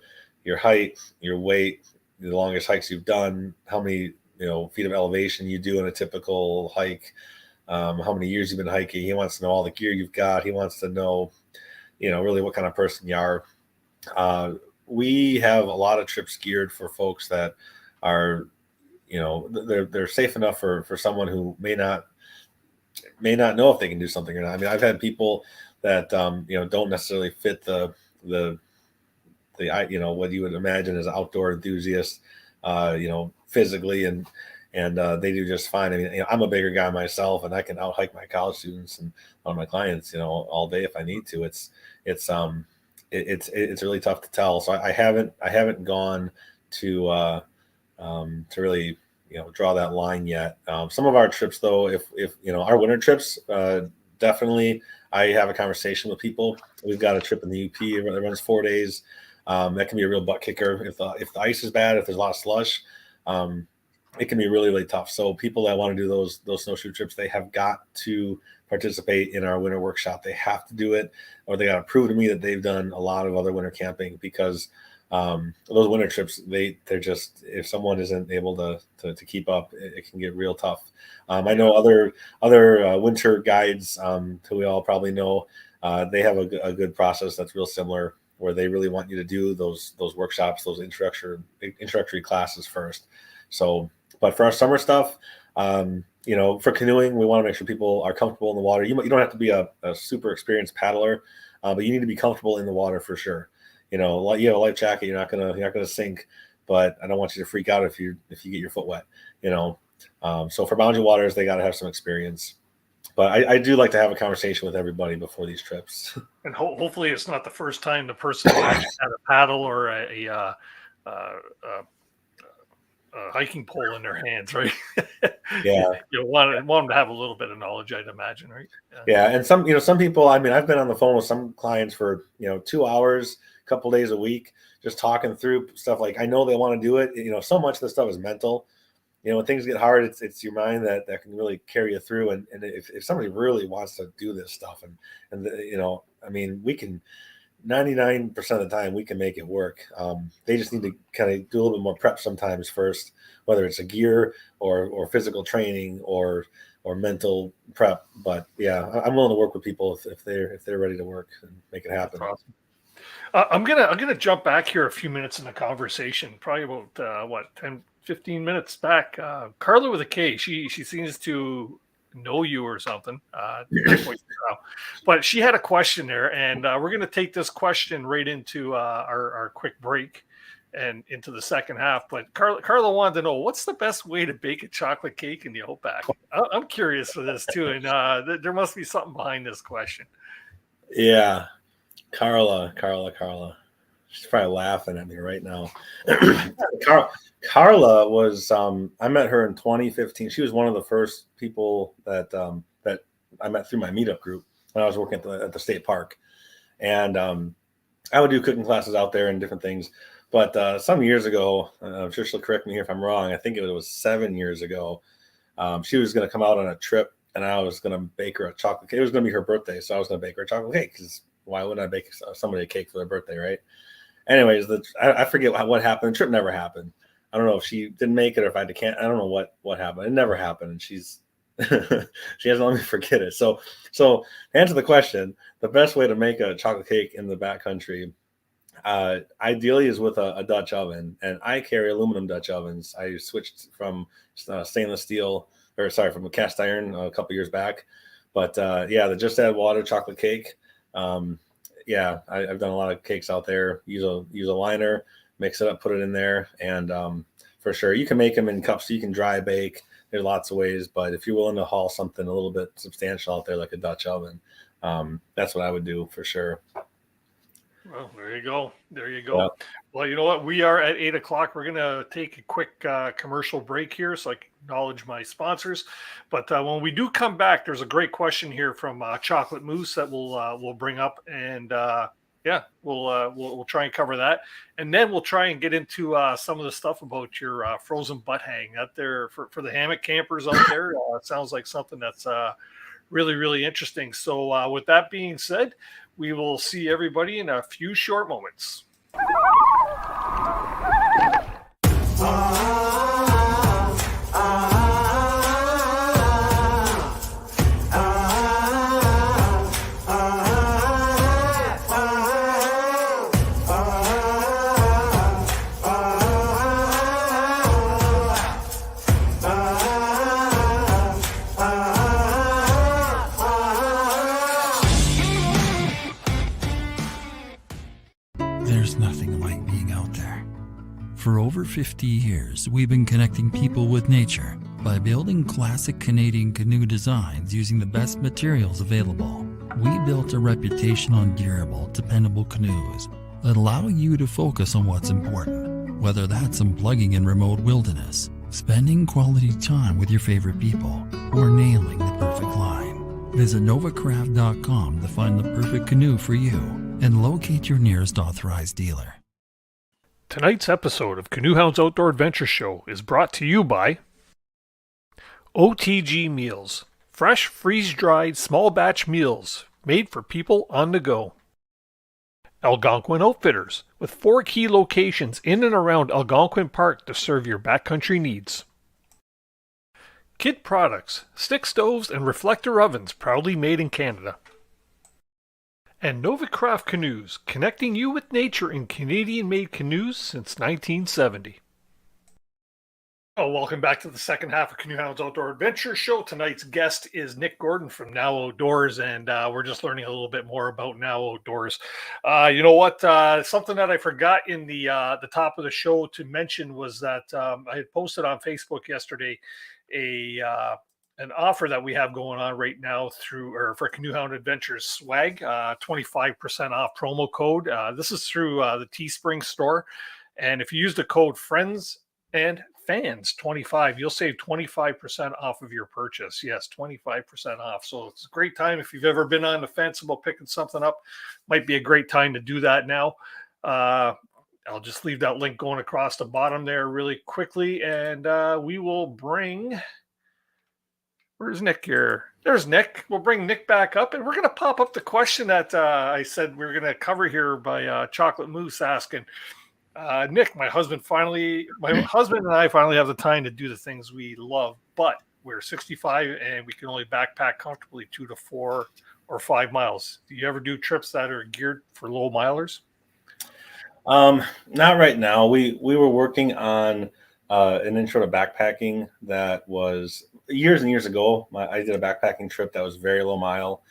height, your weight, the longest hikes you've done, how many feet of elevation you do in a typical hike. How many years you've been hiking. He wants to know all the gear you've got. He wants to know, really what kind of person you are. We have a lot of trips geared for folks that are, they're safe enough for someone who may not know if they can do something or not. I mean, I've had people that don't necessarily fit the what you would imagine as outdoor enthusiasts, physically and they do just fine. I mean, I'm a bigger guy myself, and I can out hike my college students and on my clients, all day if I need to. It's really tough to tell. So I haven't gone to really draw that line yet. Some of our trips, though, if our winter trips, definitely I have a conversation with people. We've got a trip in the UP that runs 4 days. That can be a real butt kicker if the ice is bad, if there's a lot of slush. It can be really, really tough. So people that want to do those snowshoe trips, they have got to participate in our winter workshop. They have to do it, or they got to prove to me that they've done a lot of other winter camping, because those winter trips, they're just, if someone isn't able to keep up, it can get real tough. I know other winter guides who we all probably know, they have a good process that's real similar, where they really want you to do those workshops, those introductory classes first. So, but for our summer stuff, for canoeing, we want to make sure people are comfortable in the water. You don't have to be a super experienced paddler, but you need to be comfortable in the water for sure. You have a life jacket, you're not gonna sink, but I don't want you to freak out if you get your foot wet. So for Boundary Waters, they got to have some experience. But I do like to have a conversation with everybody before these trips. And hopefully it's not the first time the person actually had a paddle or a hiking pole in their hands, right? Yeah. You want them to have a little bit of knowledge, I'd imagine, right? Yeah. And some people, I mean, I've been on the phone with some clients for, 2 hours, a couple days a week, just talking through stuff. Like, I know they want to do it. So much of the stuff is mental. When things get hard, it's your mind that can really carry you through. And if somebody really wants to do this stuff I mean, we can 99% of the time we can make it work. They just need to kind of do a little bit more prep sometimes first, whether it's a gear or physical training or mental prep. But yeah, I'm willing to work with people if they're ready to work and make it happen. That's awesome. I'm gonna jump back here a few minutes in the conversation, probably about 10-15 minutes back. Carla with a K, she seems to know you or something, but she had a question there, and we're going to take this question right into our quick break and into the second half. But Carla wanted to know, what's the best way to bake a chocolate cake in the Outback? I'm curious for this too, and there must be something behind this question. Yeah, Carla, she's probably laughing at me right now. Carla was I met her in 2015. She was one of the first people that I met through my meetup group when I was working at the state park, and I would do cooking classes out there and different things. But some years ago, I'm sure she'll correct me here if I'm wrong, I think it was 7 years ago, she was going to come out on a trip, and I was going to bake her a chocolate cake. It was going to be her birthday, so I was going to bake her a chocolate cake, because why wouldn't I bake somebody a cake for their birthday, right? Anyways, I forget what happened. The trip never happened. I don't know if she didn't make it or if I had to cancel. I don't know what happened. It never happened, and she hasn't let me forget it. So to answer the question, the best way to make a chocolate cake in the backcountry, ideally, is with a Dutch oven, and I carry aluminum Dutch ovens. I switched from stainless steel, from a cast iron a couple years back. But the just add water chocolate cake. I've done a lot of cakes out there. Use a liner, mix it up, put it in there, and for sure you can make them in cups. You can dry bake. There's lots of ways, but if you're willing to haul something a little bit substantial out there, like a Dutch oven, that's what I would do for sure. Well, there you go. Yeah. Well, you know what? We are at 8 o'clock. We're going to take a quick commercial break here so I can acknowledge my sponsors. But when we do come back, there's a great question here from Chocolate Moose that we'll bring up. And we'll try and cover that. And then we'll try and get into some of the stuff about your frozen butt hang out there for the hammock campers out there. It sounds like something that's really, really interesting. So with that being said, we will see everybody in a few short moments. There's nothing like being out there. For over 50 years, we've been connecting people with nature by building classic Canadian canoe designs using the best materials available. We built a reputation on durable, dependable canoes that allow you to focus on what's important, whether that's unplugging in remote wilderness, spending quality time with your favorite people, or nailing the perfect line. Visit novacraft.com to find the perfect canoe for you and locate your nearest authorized dealer. Tonight's episode of Canoehounds Outdoor Adventure Show is brought to you by OTG Meals, fresh, freeze-dried, small batch meals made for people on the go. Algonquin Outfitters, with 4 key locations in and around Algonquin Park to serve your backcountry needs. Kid Products, stick stoves and reflector ovens proudly made in Canada. And Novacraft Canoes, connecting you with nature in Canadian-made canoes since 1970. Oh, welcome back to the second half of Canoehounds Outdoor Adventure Show. Tonight's guest is Nick Gordon from Now Outdoors, and we're just learning a little bit more about Now Outdoors. You know what? Something that I forgot in the top of the show to mention was that I had posted on Facebook yesterday a an offer that we have going on right now for Canoehound Adventures swag, 25% off promo code. This is through the Teespring store. And if you use the code friends and fans 25, you'll save 25% off of your purchase. Yes, 25% off. So it's a great time. If you've ever been on the fence about picking something up, might be a great time to do that now. I'll just leave that link going across the bottom there really quickly. And we will bring... Where's Nick here? There's Nick. We'll bring Nick back up, and we're going to pop up the question that I said we are going to cover here by Chocolate Moose asking, Nick, my husband and I finally have the time to do the things we love, but we're 65 and we can only backpack comfortably 2 to 4 or 5 miles. Do you ever do trips that are geared for low milers? Not right now. We were working on an intro to backpacking that was years and years ago. I did a backpacking trip that was very low mile,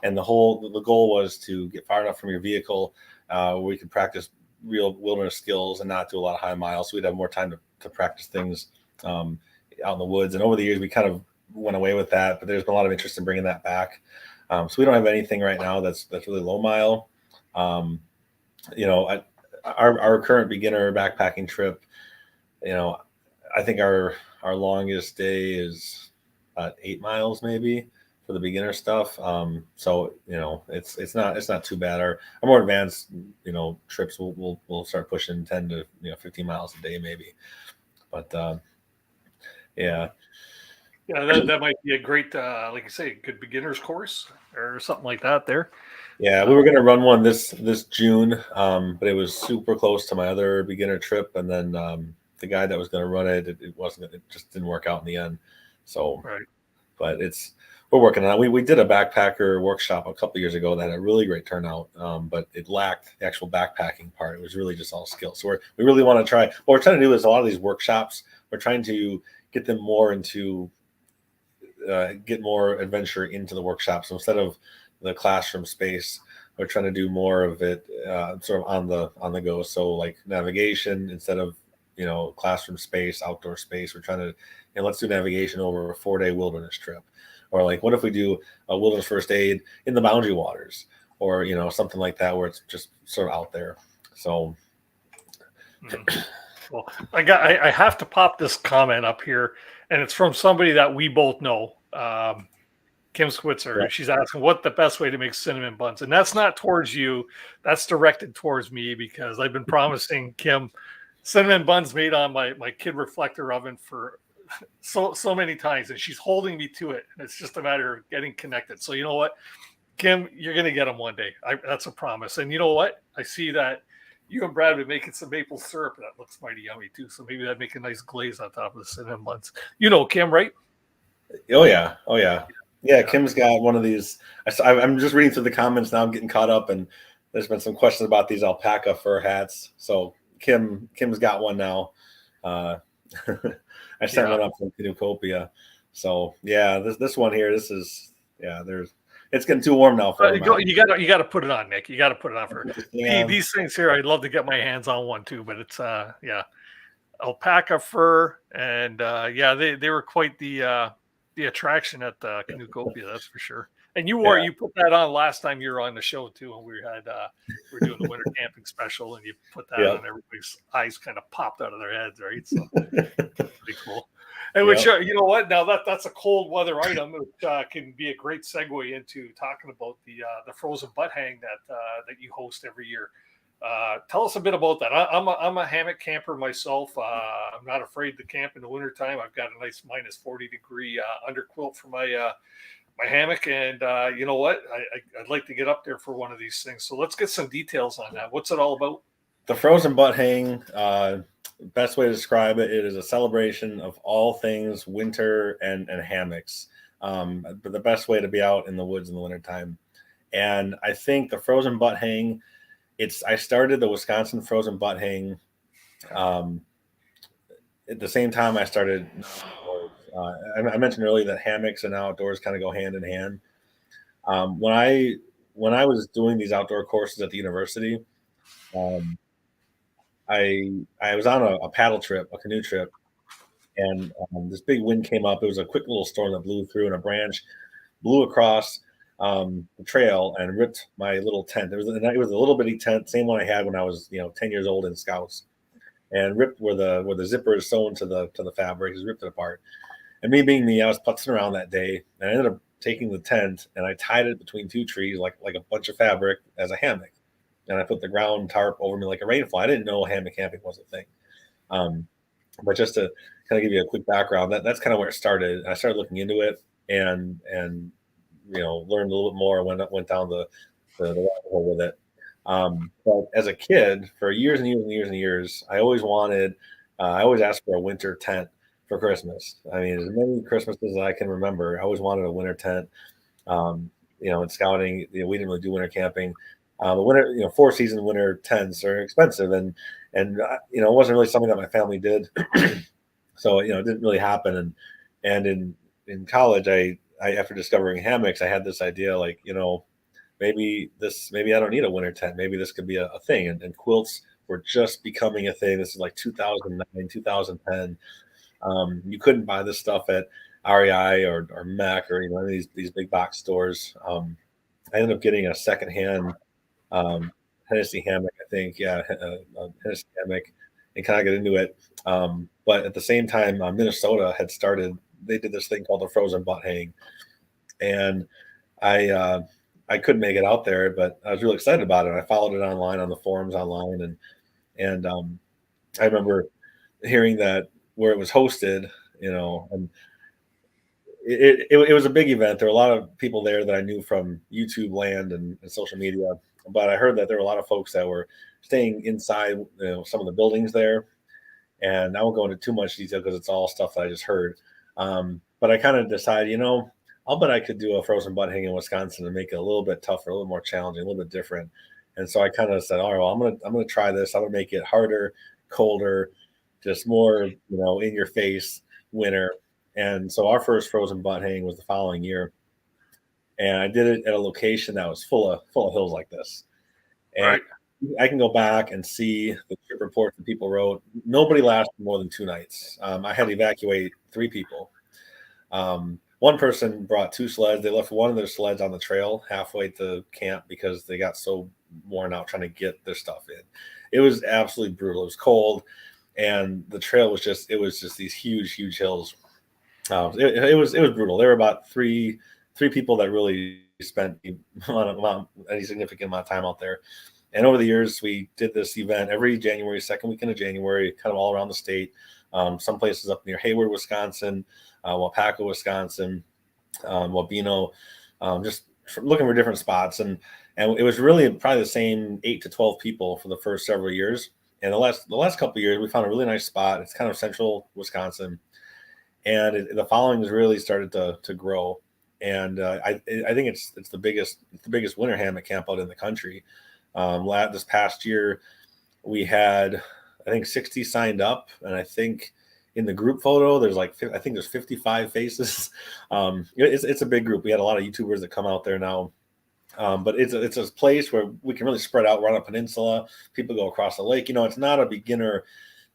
and the goal was to get far enough from your vehicle where we could practice real wilderness skills and not do a lot of high miles, so we'd have more time to practice things out in the woods. And over the years we kind of went away with that, but there's been a lot of interest in bringing that back. So we don't have anything right now that's really low mile. Our current beginner backpacking trip, I think our longest day is 8 miles maybe for the beginner stuff. So it's not too bad. Our more advanced trips we'll start pushing 10 to 15 miles a day maybe. But yeah, that might be a great like you say, good beginner's course or something like that there. Yeah, we were going to run one this June, but it was super close to my other beginner trip, and then the guy that was going to run it, it just didn't work out in the end. So, right. But we're working on it. We did a backpacker workshop a couple of years ago that had a really great turnout, but it lacked the actual backpacking part. It was really just all skill. So we really want to try. What we're trying to do is a lot of these workshops, we're trying to get them more into get more adventure into the workshops. So instead of the classroom space, we're trying to do more of it sort of on the go. So like navigation instead of classroom space, outdoor space. We're trying to let's do navigation over a 4-day wilderness trip, or like what if we do a wilderness first aid in the boundary waters, or something like that where it's just sort of out there. So well, I have to pop this comment up here, and it's from somebody that we both know. Kim Switzer. Yeah. She's asking what the best way to make cinnamon buns. And that's not towards you. That's directed towards me because I've been promising Kim cinnamon buns made on my kid reflector oven for so many times. And she's holding me to it. And it's just a matter of getting connected. So you know what, Kim, you're going to get them one day. That's a promise. And you know what? I see that you and Brad have been making some maple syrup. That looks mighty yummy too. So maybe that'd make a nice glaze on top of the cinnamon buns. Kim, right? Oh yeah. Yeah, Kim's got one of these. I'm just reading through the comments now. I'm getting caught up, and there's been some questions about these alpaca fur hats. So Kim's got one now. I sent one up from Cornucopia. So yeah, this one here. This is it's getting too warm now for him. You got to put it on, Nick. You got to put it on for these things here. I'd love to get my hands on one too, but it's alpaca fur, and they were quite the attraction at Cornucopia, that's for sure. And you put that on last time you were on the show too, and we were doing the winter camping special, and you put that on, everybody's eyes kind of popped out of their heads, right? So pretty cool. And which you know what? Now that's a cold weather item, which can be a great segue into talking about the frozen butt hang that you host every year. Tell us a bit about that. I'm a hammock camper myself. I'm not afraid to camp in the wintertime. I've got a nice minus 40 degree underquilt for my hammock. And you know what? I'd like to get up there for one of these things. So let's get some details on that. What's it all about? The frozen butt hang, best way to describe it is a celebration of all things winter and hammocks. But the best way to be out in the woods in the wintertime. And I think the frozen butt hang, I started the Wisconsin frozen butt hang at the same time I started. I mentioned earlier that hammocks and outdoors kind of go hand in hand. When I was doing these outdoor courses at the university, I was on a paddle trip, a canoe trip, and this big wind came up. It was a quick little storm that blew through, and a branch blew across the trail and ripped my little tent. It was a little bitty tent, same one I had when I was 10 years old in Scouts, and ripped where the zipper is sewn to the fabric. Just ripped it apart. And me being me, I was putzing around that day, and I ended up taking the tent and I tied it between two trees like a bunch of fabric as a hammock, and I put the ground tarp over me like a rainfly. I didn't know hammock camping was a thing, but just to kind of give you a quick background, that's kind of where it started. I started looking into it and learned a little bit more. Went down the rabbit hole with it. But as a kid, for years and years and years and years, I always asked for a winter tent for Christmas. I mean, as many Christmases as I can remember, I always wanted a winter tent. In scouting, we didn't really do winter camping. But winter, 4-season winter tents are expensive, and it wasn't really something that my family did. So it didn't really happen. And in college, I after discovering hammocks, I had this idea like, maybe I don't need a winter tent. Maybe this could be a thing. And quilts were just becoming a thing. This is like 2009, 2010. You couldn't buy this stuff at REI or Mac or any of these big box stores. I ended up getting a secondhand Hennessy hammock, I think. Yeah, a Hennessy hammock, and kind of get into it. But at the same time, Minnesota had started. They did this thing called the frozen butt hang, and I couldn't make it out there, but I was really excited about it. I followed it online on the forums online, and I remember hearing that where it was hosted, and it was a big event. There were a lot of people there that I knew from YouTube land and social media, but I heard that there were a lot of folks that were staying inside some of the buildings there, and I won't go into too much detail because it's all stuff that I just heard. But I kind of decided, I'll bet I could do a frozen butt hang in Wisconsin and make it a little bit tougher, a little more challenging, a little bit different. And so I kind of said, all right, well, I'm gonna try this. I'm gonna make it harder, colder, just more, in your face winter. And so our first frozen butt hang was the following year, and I did it at a location that was full of hills like this. And right. I can go back and see the trip report that people wrote. Nobody lasted more than 2 nights. I had to evacuate 3 people. One person brought 2 sleds. They left one of their sleds on the trail halfway to camp because they got so worn out trying to get their stuff in. It was absolutely brutal. It was cold, and the trail was just these huge hills. It was brutal. There were about three people that really spent any significant amount of time out there. And over the years, we did this event every January, second weekend of January, kind of all around the state. Some places up near Hayward, Wisconsin, Waupaca, Wisconsin, Wabeno, just looking for different spots. And it was really probably the same 8 to 12 people for the first several years. And the last couple of years, we found a really nice spot. It's kind of central Wisconsin, and the following has really started to grow. And I think it's the biggest winter hammock camp out in the country. This past year, we had, I think, 60 signed up, and I think in the group photo, there's 55 faces. It's a big group. We had a lot of YouTubers that come out there now, but it's a place where we can really spread out. We're on a peninsula. People go across the lake. It's not a beginner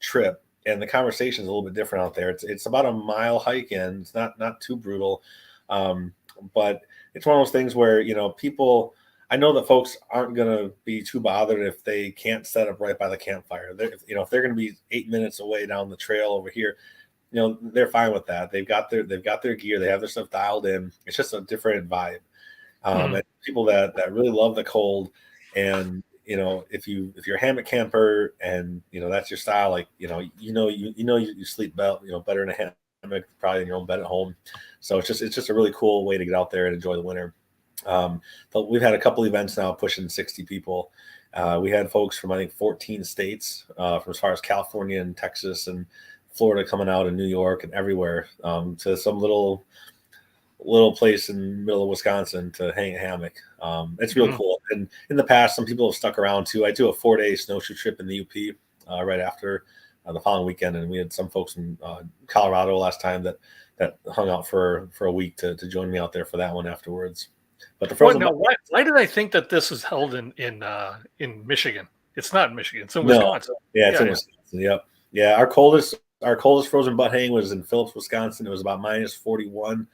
trip, and the conversation is a little bit different out there. It's about a mile hike in. It's not too brutal, but it's one of those things where people. I know that folks aren't going to be too bothered if they can't set up right by the campfire. If they're going to be 8 minutes away down the trail over here, they're fine with that. They've got their gear. They have their stuff dialed in. It's just a different vibe. And people that really love the cold, and if you're a hammock camper and that's your style, like you sleep better in a hammock, probably in your own bed at home. So it's just a really cool way to get out there and enjoy the winter. But we've had a couple events now pushing 60 people. We had folks from, I think, 14 states, from as far as California and Texas and Florida coming out, and New York and everywhere, to some little place in the middle of Wisconsin to hang a hammock. It's really cool. And in the past, some people have stuck around too. I do a 4-day snowshoe trip in the UP right after the following weekend, and we had some folks from Colorado last time that hung out for a week to join me out there for that one afterwards. But why did I think that this is held in Michigan? It's not in Michigan. It's in Wisconsin. No. Yeah, it's in Wisconsin. Yep. Yeah, our coldest our coldest frozen butt hang was in Phillips, Wisconsin. It was about minus 41.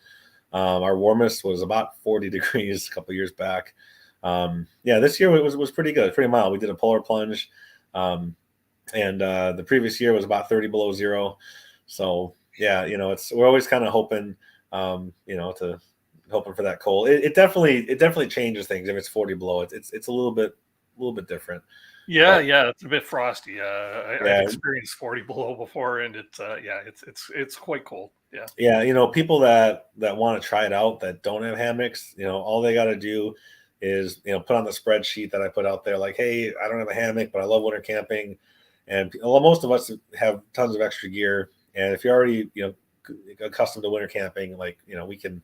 Our warmest was about 40 degrees a couple years back. This year was pretty good, pretty mild. We did a polar plunge, and the previous year was about 30 below zero. So we're always kind of hoping, to hoping for that cold. It definitely changes things if it's 40 below. It's a little bit different. Yeah, it's a bit frosty. I've experienced 40 below before, and it's quite cold. Yeah, people that want to try it out that don't have hammocks, all they got to do is put on the spreadsheet that I put out there, like, hey, I don't have a hammock, but I love winter camping, and most of us have tons of extra gear. And if you're already accustomed to winter camping, like we can.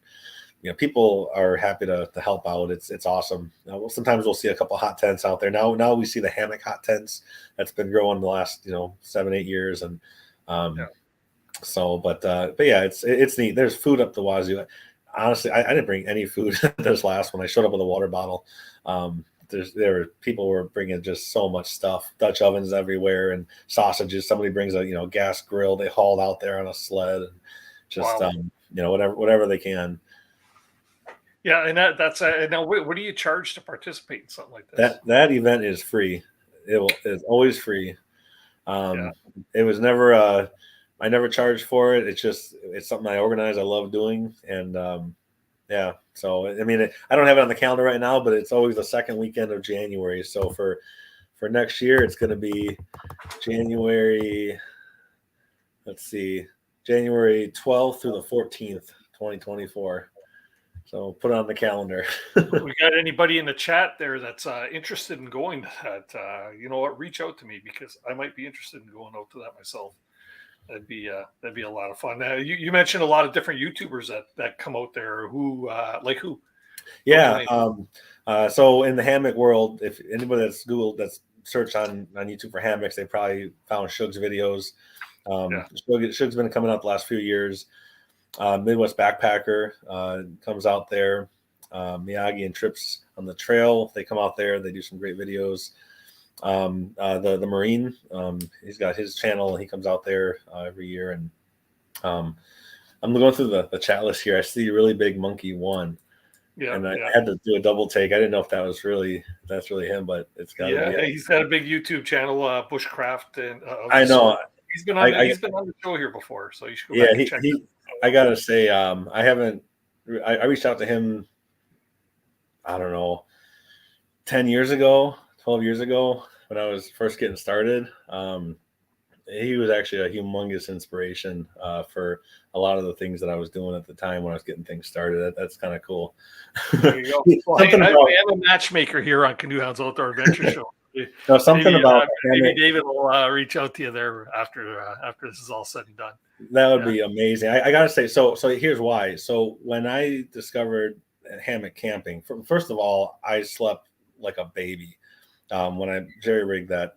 People are happy to help out. It's awesome. Sometimes we'll see a couple hot tents out there. Now we see the hammock hot tents that's been growing the last 7-8 years, and it's neat. There's food up the wazoo. Honestly, I didn't bring any food this last one. I showed up with a water bottle. People were bringing just so much stuff. Dutch ovens everywhere and sausages. Somebody brings a gas grill they hauled out there on a sled, and just whatever they can. Yeah, and that's now. What do you charge to participate in something like this? That event is free. It's always free. It was never. I never charged for it. It's something I organize. I love doing, and So I mean, I don't have it on the calendar right now, but it's always the second weekend of January. So for next year, it's going to be January. Let's see, January 12th through the 14th, 2024. So put it on the calendar. We got anybody in the chat there that's interested in going to that? Reach out to me, because I might be interested in going out to that myself. That'd be a lot of fun. You mentioned a lot of different YouTubers that come out there. Who? Yeah. So in the hammock world, if anybody that's Googled, that's searched on YouTube for hammocks, they probably found Shug's videos. Shug's been coming out the last few years. Midwest Backpacker comes out there. Miyagi and Trips on the Trail, they come out there. They do some great videos. The Marine, he's got his channel. He comes out there every year. And I'm going through the chat list here. I see Really Big Monkey 1. Yeah, and I had to do a double take. I didn't know if that's really him, but it's got to be. He's got a big YouTube channel, Bushcraft, and I know he's been on the show here before, so you should go back and check it. I gotta say, I reached out to him, I don't know, 10 years ago, 12 years ago, when I was first getting started. He was actually a humongous inspiration for a lot of the things that I was doing at the time when I was getting things started. That's kind of cool. There you go. Well, I am a matchmaker here on Canoe Hounds Outdoor Adventure Show. Maybe David will reach out to you there after this is all said and done. That would be amazing. I gotta say, so here's why. So when I discovered hammock camping, first of all, I slept like a baby when I jerry rigged that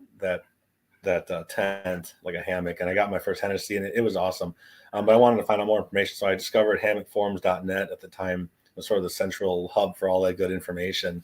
tent like a hammock, and I got my first Hennessy, and it was awesome. But I wanted to find out more information, so I discovered hammockforums.net at the time. It was sort of the central hub for all that good information.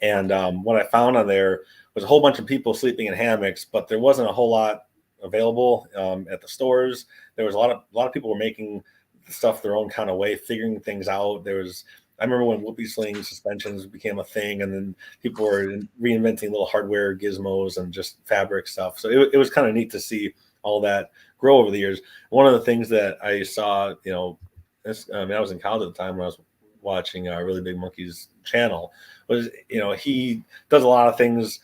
And what I found on there was a whole bunch of people sleeping in hammocks, but there wasn't a whole lot available at the stores. There was a lot of people were making stuff their own kind of way, figuring things out. I remember when whoopee sling suspensions became a thing, and then people were reinventing little hardware gizmos and just fabric stuff. So it was kind of neat to see all that grow over the years. One of the things that I saw, I was in college at the time when I was watching Really Big Monkey's channel, was, he does a lot of things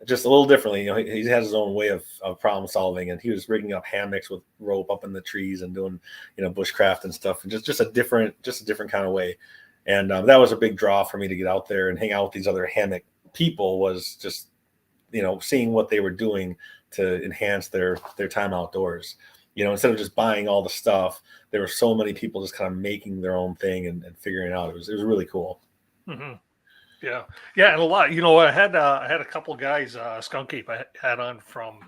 just a little differently. He has his own way of problem solving, and he was rigging up hammocks with rope up in the trees and doing, bushcraft and stuff, and just a different kind of way. And that was a big draw for me to get out there and hang out with these other hammock people, was just, seeing what they were doing to enhance their time outdoors. Instead of just buying all the stuff, there were so many people just kind of making their own thing and figuring it out. It was really cool. Mm-hmm. Yeah. And a lot, I had a couple guys, Skunk Ape I had on from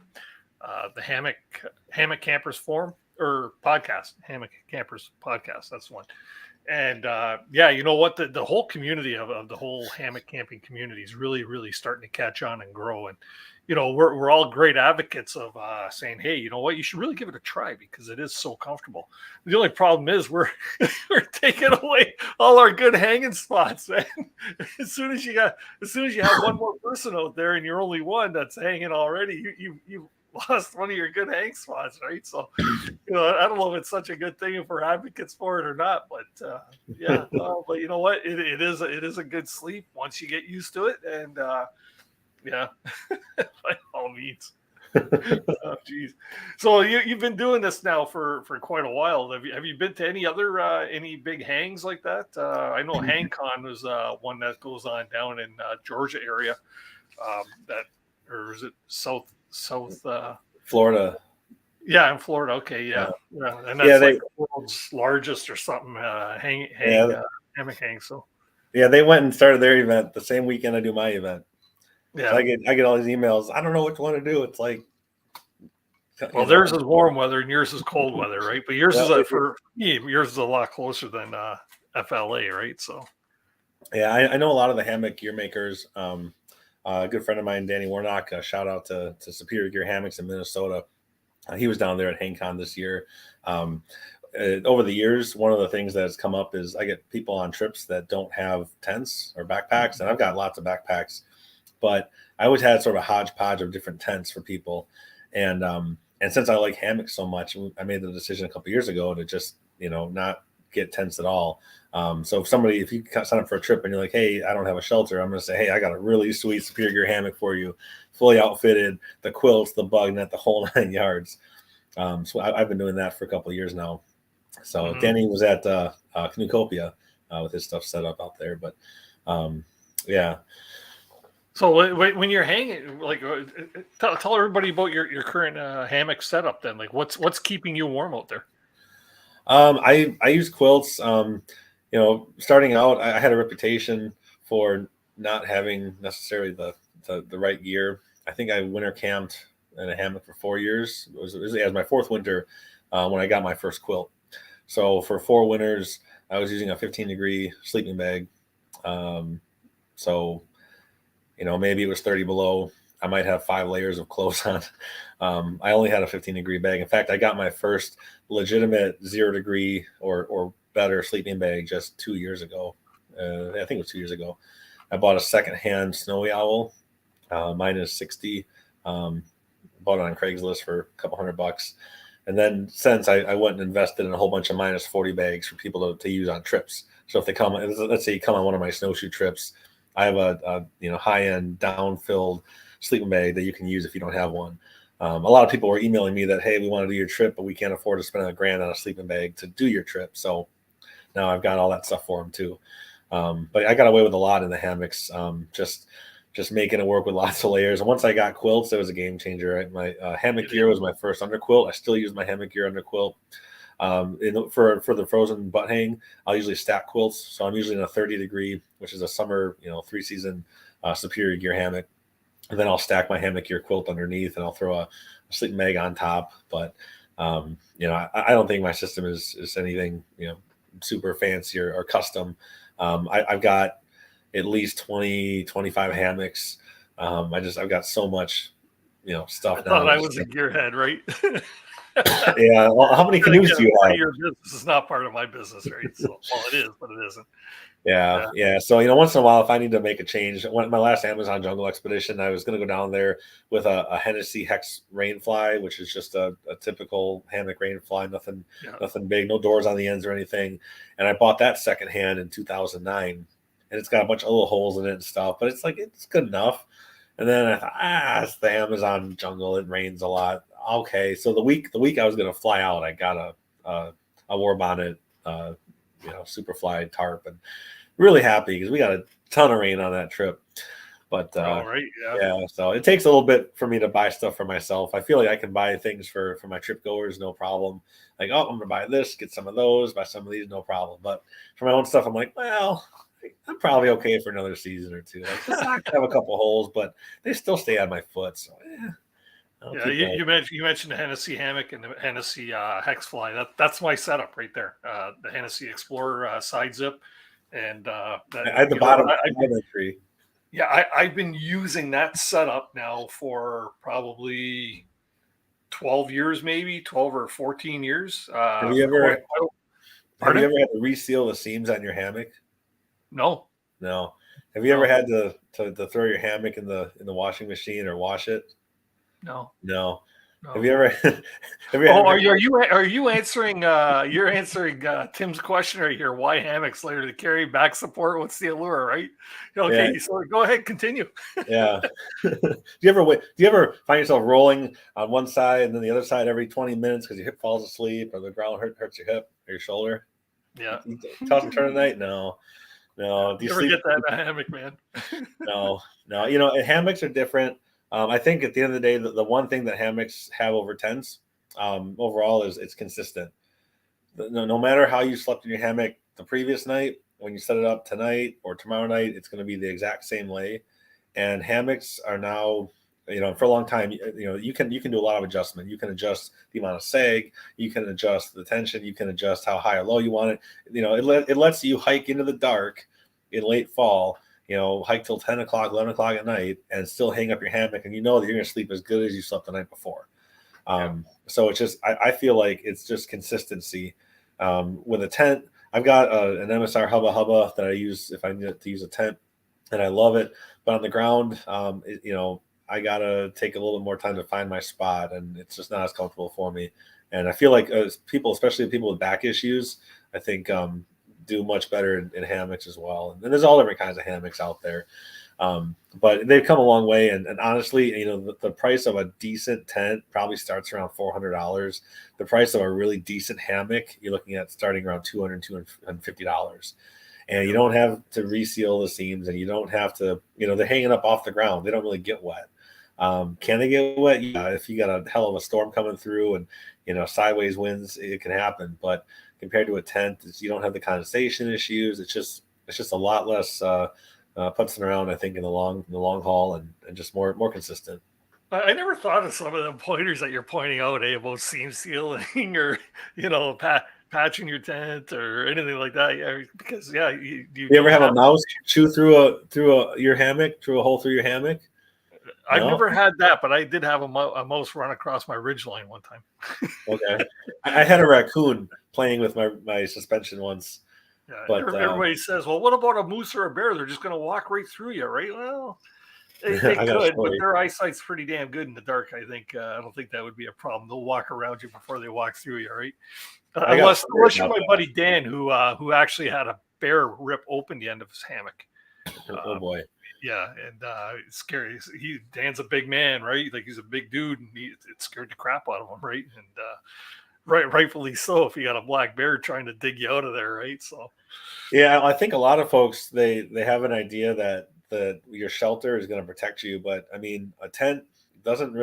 the Hammock Campers Forum or podcast, Hammock Campers podcast. That's the one. And yeah, you know what? The whole community of the whole hammock camping community is really, really starting to catch on and grow. And you know, we're all great advocates of saying, hey, you know what, you should really give it a try because it is so comfortable. The only problem is we're taking away all our good hanging spots, man. As soon as you have one more person out there and you're only one that's hanging already, you lost one of your good hang spots, right? So, you know, I don't know if it's such a good thing if we're advocates for it or not, but yeah. But you know what, it is a good sleep once you get used to it, and yeah, by all means. Oh, geez. So you've been doing this now for quite a while. Have you been to any other any big hangs like that? I know HangCon was one that goes on down in Georgia area. That, or is it South Florida? Yeah, in Florida. Okay, yeah. And that's like the world's largest or something hammock hang. So yeah, they went and started their event the same weekend I do my event. Yeah, so I get all these emails. I don't know which one to do. It's like, well, theirs is warm weather and yours is cold weather, right? But yours is for me. Yours is a lot closer than FLA, right? So yeah, I know a lot of the hammock gear makers. A good friend of mine, Danny Warnock, shout out to Superior Gear Hammocks in Minnesota. He was down there at HangCon this year. Over the years, one of the things that has come up is I get people on trips that don't have tents or backpacks, and I've got lots of backpacks, but I always had sort of a hodgepodge of different tents for people. And since I like hammocks so much, I made the decision a couple of years ago to just, you know, not get tents at all. So if you sign up for a trip and you're like, hey, I don't have a shelter, I'm going to say, hey, I got a really sweet Superior Gear hammock for you, fully outfitted, the quilts, the bug net, the whole 9 yards. So I've been doing that for a couple of years now. So Danny was at Canoeopia with his stuff set up out there, but yeah. So when you're hanging, like, tell everybody about your current hammock setup. Then, like, what's keeping you warm out there? I use quilts. You know, starting out, I had a reputation for not having necessarily the right gear. I think I winter camped in a hammock for 4 years. It was my fourth winter when I got my first quilt. So for 4 winters, I was using a 15-degree sleeping bag. So, you know, maybe it was 30 below. I might have 5 layers of clothes on. I only had a 15-degree bag. In fact, I got my first legitimate 0-degree or better sleeping bag just 2 years ago. I think it was 2 years ago. I bought a secondhand Snowy Owl, minus 60. Bought it on Craigslist for a couple $100. And then since I went and invested in a whole bunch of minus 40 bags for people to use on trips. So if they come, let's say you come on one of my snowshoe trips, I have a high-end down-filled sleeping bag that you can use if you don't have one. A lot of people were emailing me that, hey, we want to do your trip, but we can't afford to spend $1,000 on a sleeping bag to do your trip. So now I've got all that stuff for them too. But I got away with a lot in the hammocks, just making it work with lots of layers. And once I got quilts, it was a game changer. Right? My hammock gear was my first underquilt. I still use my hammock gear underquilt. For the frozen butt hang, I'll usually stack quilts. So I'm usually in a 30-degree, which is a summer, 3-season Superior Gear hammock. And then I'll stack my hammock gear quilt underneath, and I'll throw a sleeping bag on top. But I don't think my system is anything super fancy or custom. I've got at least 20, 25 hammocks. I've got so much stuff. I thought I was a gearhead, right? Yeah. Well, how many canoes do you have? Your business is not part of my business, right? So, well, it is, but it isn't. Yeah. So, once in a while, if I need to make a change, my last Amazon Jungle Expedition, I was going to go down there with a Hennessy Hex Rainfly, which is just a typical hammock rainfly, nothing big, no doors on the ends or anything. And I bought that secondhand in 2009, and it's got a bunch of little holes in it and stuff, but it's good enough. And then I thought, it's the Amazon jungle. It rains a lot. Okay. So the week I was going to fly out, I got a War Bonnet, Superfly tarp, and really happy because we got a ton of rain on that trip. But so it takes a little bit for me to buy stuff for myself. I feel like I can buy things for my trip goers, no problem. Like, I'm going to buy this, get some of those, buy some of these, no problem. But for my own stuff, I'm like, well, I'm probably okay for another season or two. Like, I have a couple holes, but they still stay on my foot. So Yeah, you mentioned the Hennessy hammock and the Hennessy hex fly. That's my setup right there. The Hennessy Explorer side zip, and I had the bottom tree. Yeah, I've been using that setup now for probably 12 years, maybe 12 or 14 years. Have you ever had to reseal the seams on your hammock? No. Have you ever had to throw your hammock in the washing machine or wash it? No. Have you ever? Are you answering? You're answering Tim's question right here. Why hammocks later to carry back support? What's the allure, right? Okay, Yeah. so go ahead, continue. Yeah. Do you ever find yourself rolling on one side and then the other side every 20 minutes because your hip falls asleep or the ground hurts your hip or your shoulder? Yeah. You toss and turn at night? No. Do you ever get that in a hammock, man? No. Hammocks are different. I think at the end of the day, the one thing that hammocks have over tents overall is it's consistent. No matter how you slept in your hammock the previous night, when you set it up tonight or tomorrow night, it's going to be the exact same lay. And hammocks are now, for a long time, you can do a lot of adjustment. You can adjust the amount of sag, you can adjust the tension, you can adjust how high or low you want it. It lets you hike into the dark in late fall, hike till 10 o'clock, 11 o'clock at night and still hang up your hammock. And you know that you're going to sleep as good as you slept the night before. So it's just, I feel like it's just consistency. With a tent, I've got an MSR Hubba that I use if I need to use a tent and I love it. But on the ground, I got to take a little bit more time to find my spot and it's just not as comfortable for me. And I feel like people, especially people with back issues, I think, do much better in hammocks as well. And there's all different kinds of hammocks out there. But they've come a long way. And honestly, the price of a decent tent probably starts around $400. The price of a really decent hammock, you're looking at starting around $200, $250. And you don't have to reseal the seams and you don't have to, they're hanging up off the ground. They don't really get wet. Can they get wet? Yeah, if you got a hell of a storm coming through and, sideways winds, it can happen. But compared to a tent, you don't have the condensation issues. It's just a lot less putzing around, I think, in the long haul and just more consistent. I never thought of some of the pointers that you're pointing out, about seam sealing or, patching your tent or anything like that. Because you ever have a mouse chew through your hammock, through a hole through your hammock? I've never had that, but I did have a mouse run across my ridgeline one time. Okay. I had a raccoon playing with my suspension once. Yeah, but everybody says, well, what about a moose or a bear? They're just going to walk right through you, right? Well, they could, but their eyesight's pretty damn good in the dark, I think. I don't think that would be a problem. They'll walk around you before they walk through you, right? Unless you're my buddy Dan, who actually had a bear rip open the end of his hammock. Oh, boy. Yeah, and it's scary. Dan's a big man, right? Like he's a big dude, and it scared the crap out of him, right? And rightfully so. If you got a black bear trying to dig you out of there, right? So, yeah, I think a lot of folks they have an idea that your shelter is going to protect you, but I mean, a tent doesn't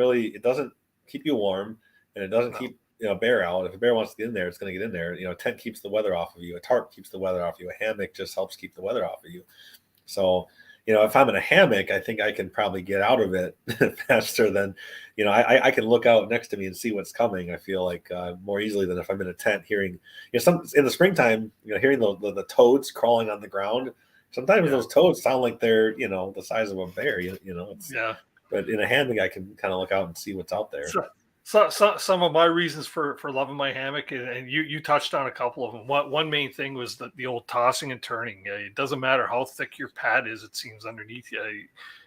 keep you warm, and it doesn't keep a bear out. If a bear wants to get in there, it's going to get in there. A tent keeps the weather off of you. A tarp keeps the weather off you. A hammock just helps keep the weather off of you. So, if I'm in a hammock, I think I can probably get out of it faster than, I can look out next to me and see what's coming. I feel like more easily than if I'm in a tent hearing, some in the springtime, hearing the toads crawling on the ground. Sometimes those toads sound like they're, the size of a bear, But in a hammock, I can kind of look out and see what's out there. So some of my reasons for loving my hammock, and you touched on a couple of them. One main thing was the old tossing and turning. It doesn't matter how thick your pad is; it seems underneath you.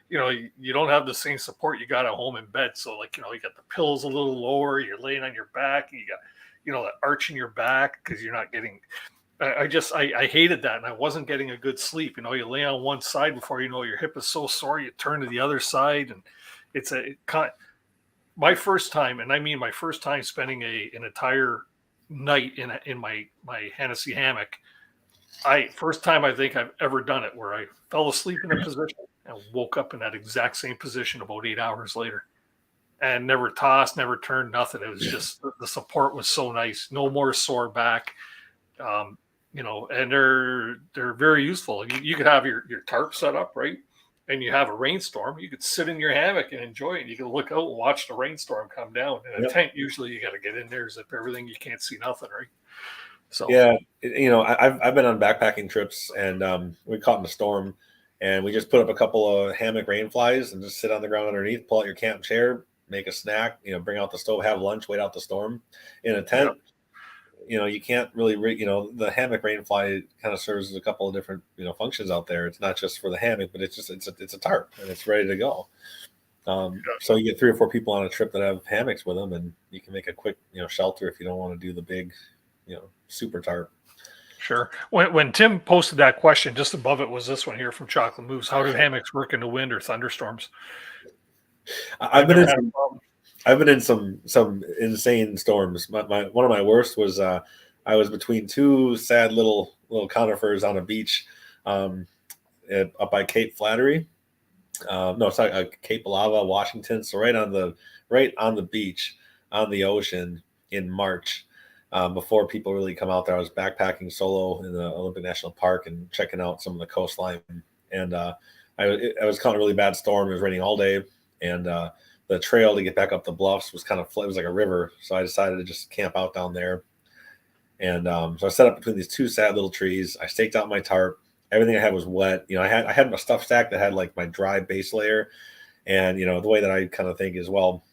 You don't have the same support you got at home in bed. So you got the pillows a little lower. You're laying on your back, and you got that arch in your back because you're not getting. I hated that, and I wasn't getting a good sleep. You lay on one side before your hip is so sore, you turn to the other side, and it's my first time, and I mean my first time spending an entire night in my Hennessy hammock. First time I think I've ever done it where I fell asleep in a position and woke up in that exact same position about 8 hours later, and never tossed, never turned, nothing. It was just the support was so nice. No more sore back, and they're very useful. You could have your tarp set up, right? and you have a rainstorm, you could sit in your hammock and enjoy it. You can look out and watch the rainstorm come down. In a tent, usually you got to get in there, zip everything. You can't see nothing, right? So yeah, I've been on backpacking trips, and we caught in a storm, and we just put up a couple of hammock rain flies and just sit on the ground underneath, pull out your camp chair, make a snack, bring out the stove, have lunch, wait out the storm. In a tent, you can't really, the hammock rain fly kind of serves as a couple of different, functions out there. It's not just for the hammock, but it's a tarp and it's ready to go. So you get 3 or 4 people on a trip that have hammocks with them, and you can make a quick, shelter if you don't want to do the big, super tarp. Sure. When Tim posted that question, just above it was this one here from Chocolate Moves. How do hammocks work in the wind or thunderstorms? I've been in some insane storms. One of my worst was I was between 2 sad little conifers on a beach up by Cape Flattery. No, sorry, Cape Lava, Washington. So right on the beach on the ocean in March. Before people really come out there, I was backpacking solo in the Olympic National Park and checking out some of the coastline. And I was caught in a really bad storm. It was raining all day, and the trail to get back up the bluffs was it was like a river. So I decided to just camp out down there. And so I set up between these 2 sad little trees. I staked out my tarp. Everything I had was wet. I had my stuff stack that had like my dry base layer. And, the way that I kind of think is, well,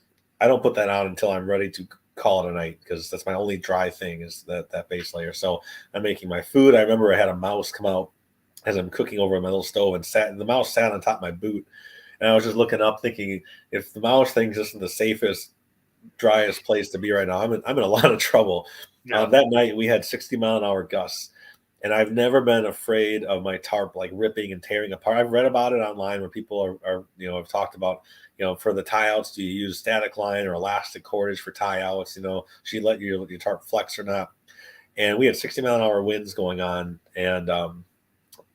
I don't put that out until I'm ready to call it a night, because that's my only dry thing is that base layer. So I'm making my food. I remember I had a mouse come out as I'm cooking over my little stove, and the mouse sat on top of my boot. And I was just looking up thinking, if the mouse thing's just in the safest, driest place to be right now, I'm in a lot of trouble. Yeah. That night we had 60-mile-an-hour gusts, and I've never been afraid of my tarp like ripping and tearing apart. I've read about it online where people are have talked about, for the tie outs, do you use static line or elastic cordage for tie outs? Should you let your tarp flex or not? And we had 60-mile-an-hour winds going on, and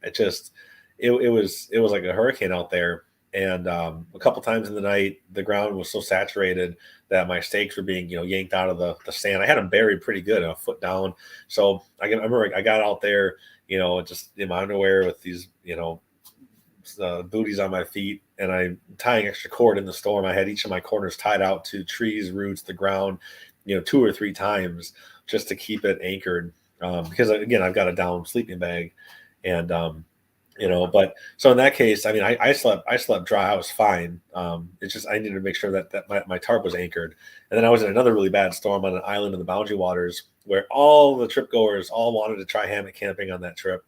it was like a hurricane out there. And a couple times in the night, the ground was so saturated that my stakes were being, yanked out of the sand. I had them buried pretty good, a foot down. So I remember I got out there, just in my underwear with these, booties on my feet, and I'm tying extra cord in the storm. I had each of my corners tied out to trees, roots, the ground, 2 or 3 times just to keep it anchored. Because again, I've got a down sleeping bag, and but so in that case, I mean, I slept dry. I was fine. It's just I needed to make sure that my tarp was anchored. And then I was in another really bad storm on an island in the Boundary Waters where all the trip goers all wanted to try hammock camping on that trip.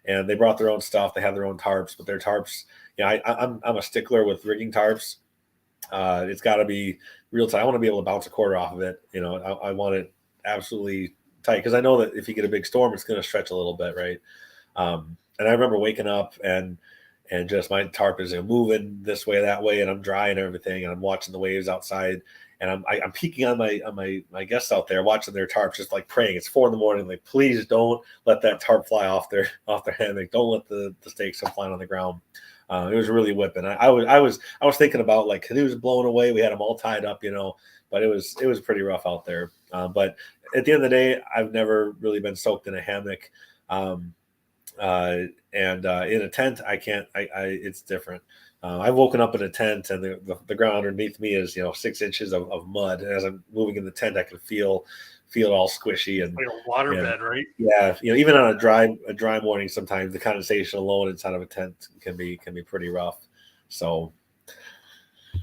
And they brought their own stuff. They had their own tarps, but their tarps, I'm a stickler with rigging tarps. It's got to be real tight. I want to be able to bounce a quarter off of it. I want it absolutely tight, because I know that if you get a big storm, it's going to stretch a little bit, right? And I remember waking up and just my tarp is moving this way, that way, and I'm dry and everything, and I'm watching the waves outside, and I'm peeking on my guests out there, watching their tarps, just like praying. It's 4 a.m, like, please don't let that tarp fly off their hammock. Don't let the stakes come flying on the ground. It was really whipping. I was thinking about like canoes blowing away. We had them all tied up, but it was pretty rough out there. But at the end of the day, I've never really been soaked in a hammock. And in a tent, I can't. It's different. I've woken up in a tent, and the ground underneath me is 6 inches of mud. And as I'm moving in the tent, I can feel it all squishy and like a waterbed, right? Yeah, even on a dry morning, sometimes the condensation alone inside of a tent can be pretty rough. So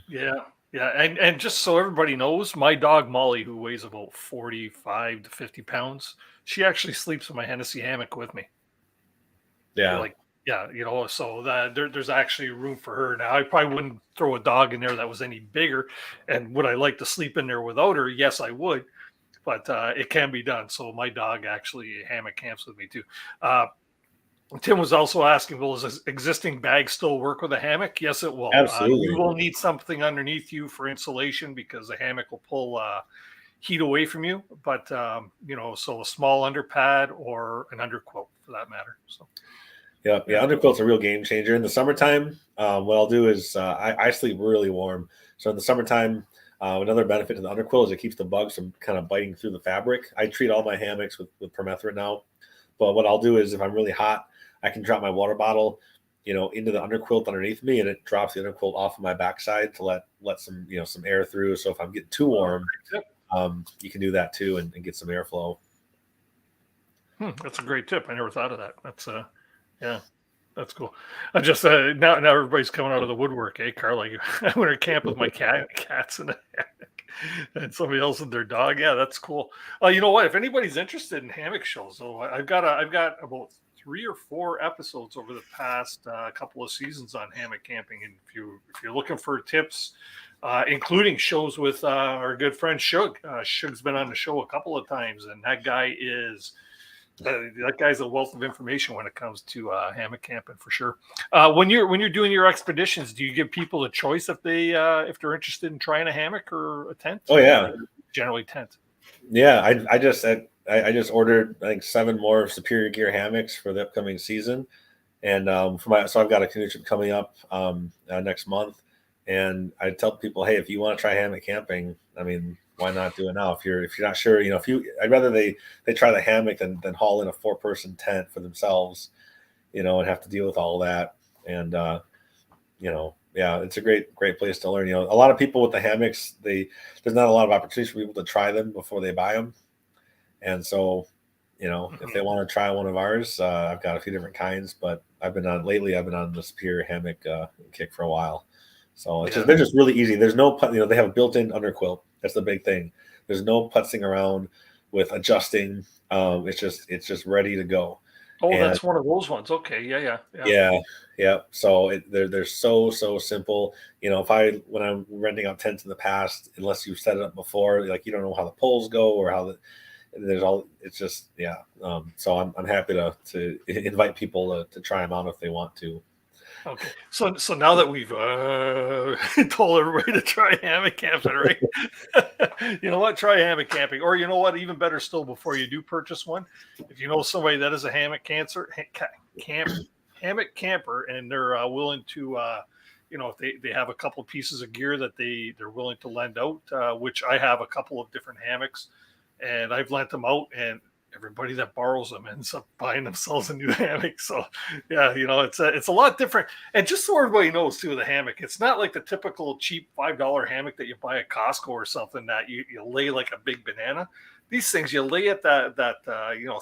yeah. And just so everybody knows, my dog Molly, who weighs about 45 to 50 pounds, she actually sleeps in my Hennessy hammock with me. Yeah. So there's actually room for her. Now, I probably wouldn't throw a dog in there that was any bigger. And would I like to sleep in there without her? Yes, I would. But it can be done. So my dog actually hammock camps with me too. Tim was also asking, will his existing bag still work with a hammock? Yes, it will. Absolutely. You will need something underneath you for insulation, because the hammock will pull heat away from you. But, so a small underpad or an underquilt for that matter. So. Yeah, underquilt's a real game changer. In the summertime, what I'll do is I sleep really warm. So in the summertime, another benefit to the underquilt is it keeps the bugs from kind of biting through the fabric. I treat all my hammocks with permethrin now. But what I'll do is if I'm really hot, I can drop my water bottle, into the underquilt underneath me, and it drops the underquilt off of my backside to let some, some air through. So if I'm getting too warm, you can do that too and get some airflow. That's a great tip. I never thought of that. That's yeah, that's cool. I just now everybody's coming out of the woodwork, Carl? I went to camp with my cats in the hammock, and somebody else with their dog. Yeah, that's cool. You know what? If anybody's interested in hammock shows, so I've got about 3 or 4 episodes over the past couple of seasons on hammock camping, and if you're looking for tips, including shows with our good friend Shug. Shug's been on the show a couple of times, and that guy is. That guy's a wealth of information when it comes to hammock camping for sure. When you're doing your expeditions, do you give people a choice if they're interested in trying a hammock or a tent? Oh yeah, generally tent. Yeah, I just ordered I think 7 more Superior Gear hammocks for the upcoming season, and so I've got a canoe trip coming up next month, and I tell people, hey, if you want to try hammock camping, I mean, why not do it now? If you're not sure, I'd rather they try the hammock than haul in a 4-person tent for themselves, and have to deal with all that. And yeah, it's a great place to learn. A lot of people with the hammocks, there's not a lot of opportunities for people to try them before they buy them. And so, if they want to try one of ours, I've got a few different kinds, but I've been on the Superior hammock kick for a while. So they're just really easy. There's no, they have a built-in underquilt. That's the big thing. There's no putzing around with adjusting. It's just ready to go. Oh, that's one of those ones. Okay, yeah. So they're so simple. When I'm renting out tents in the past, unless you've set it up before, like you don't know how the poles go or how there's all. It's just So I'm happy to invite people to try them out if they want to. Okay, so now that we've told everybody to try hammock camping, right? You know what? Try hammock camping, or you know what? Even better still, before you do purchase one, if you know somebody that is a hammock camper, and they're willing to, if they have a couple of pieces of gear that they're willing to lend out, which I have a couple of different hammocks, and I've lent them out, and everybody that borrows them ends up buying themselves a new hammock. So yeah, it's a lot different. And just so everybody knows too, the hammock, it's not like the typical cheap $5 hammock that you buy at Costco or something that you lay like a big banana. These things you lay at that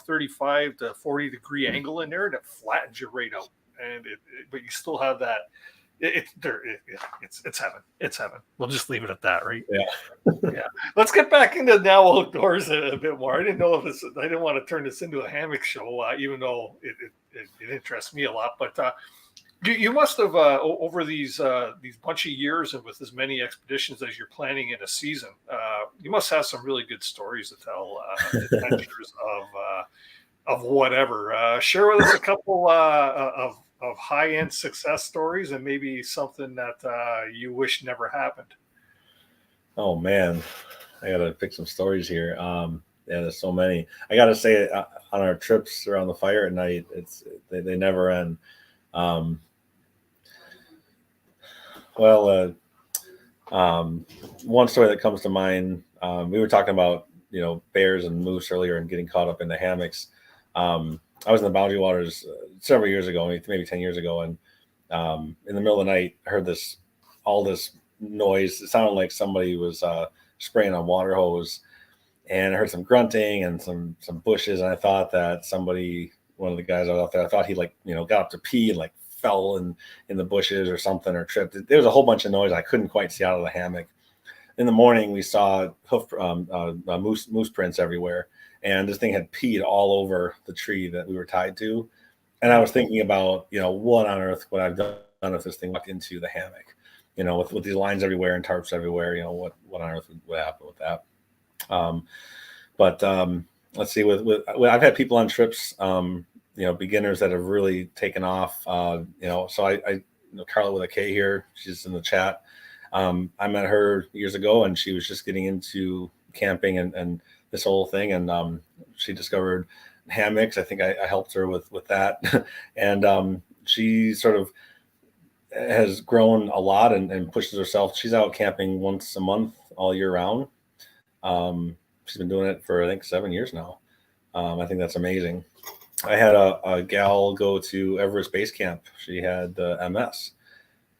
35 to 40 degree angle in there, and it flattens you right out. And but you still have that. It's heaven. It's heaven. We'll just leave it at that, right? Yeah. Let's get back into now outdoors a bit more. I didn't want to turn this into a hammock show, even though it interests me a lot. But you must have over these bunch of years, and with as many expeditions as you're planning in a season, you must have some really good stories to tell, adventures of whatever. Share with us a couple of high-end success stories, and maybe something that you wish never happened. Oh man, I gotta pick some stories here. There's so many. I gotta say, on our trips around the fire at night, they never end. One story that comes to mind, we were talking about bears and moose earlier and getting caught up in the hammocks. I was in the Boundary Waters several years ago, maybe 10 years ago, and in the middle of the night, I heard all this noise. It sounded like somebody was spraying on water hose, and I heard some grunting and some bushes, and I thought that one of the guys out there, I thought he got up to pee and fell in the bushes or something, or tripped. There was a whole bunch of noise I couldn't quite see out of the hammock. In the morning, we saw moose prints everywhere. And this thing had peed all over the tree that we were tied to. And I was thinking about, what on earth would I have done if this thing walked into the hammock? With these lines everywhere and tarps everywhere, what on earth would happen with that? Let's see. I've had people on trips, beginners that have really taken off. So I Carla with a K here. She's in the chat. I met her years ago, and she was just getting into camping and this whole thing, and she discovered hammocks. I think I helped her with that, and she sort of has grown a lot and pushes herself. She's out camping once a month all year round. She's been doing it for I think 7 years now. I think that's amazing. I had a gal go to Everest Base Camp. She had MS,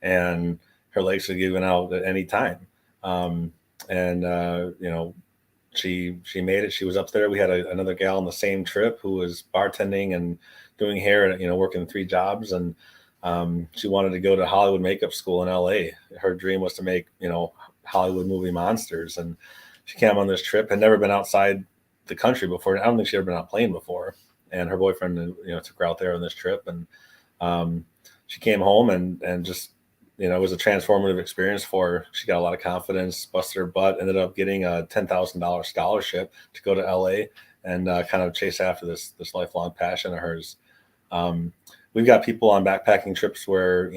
and her legs had given out at any time. And you know, she made it. She was up there. We had another gal on the same trip who was bartending and doing hair, and working 3 jobs, and she wanted to go to Hollywood makeup school in LA. Her dream was to make Hollywood movie monsters, and she came on this trip. Had never been outside the country before. I don't think she ever been on a plane before. And her boyfriend took her out there on this trip, and she came home and just it was a transformative experience for her. She got a lot of confidence, busted her butt, ended up getting a $10,000 scholarship to go to LA and kind of chase after this lifelong passion of hers. We've got people on backpacking trips where, at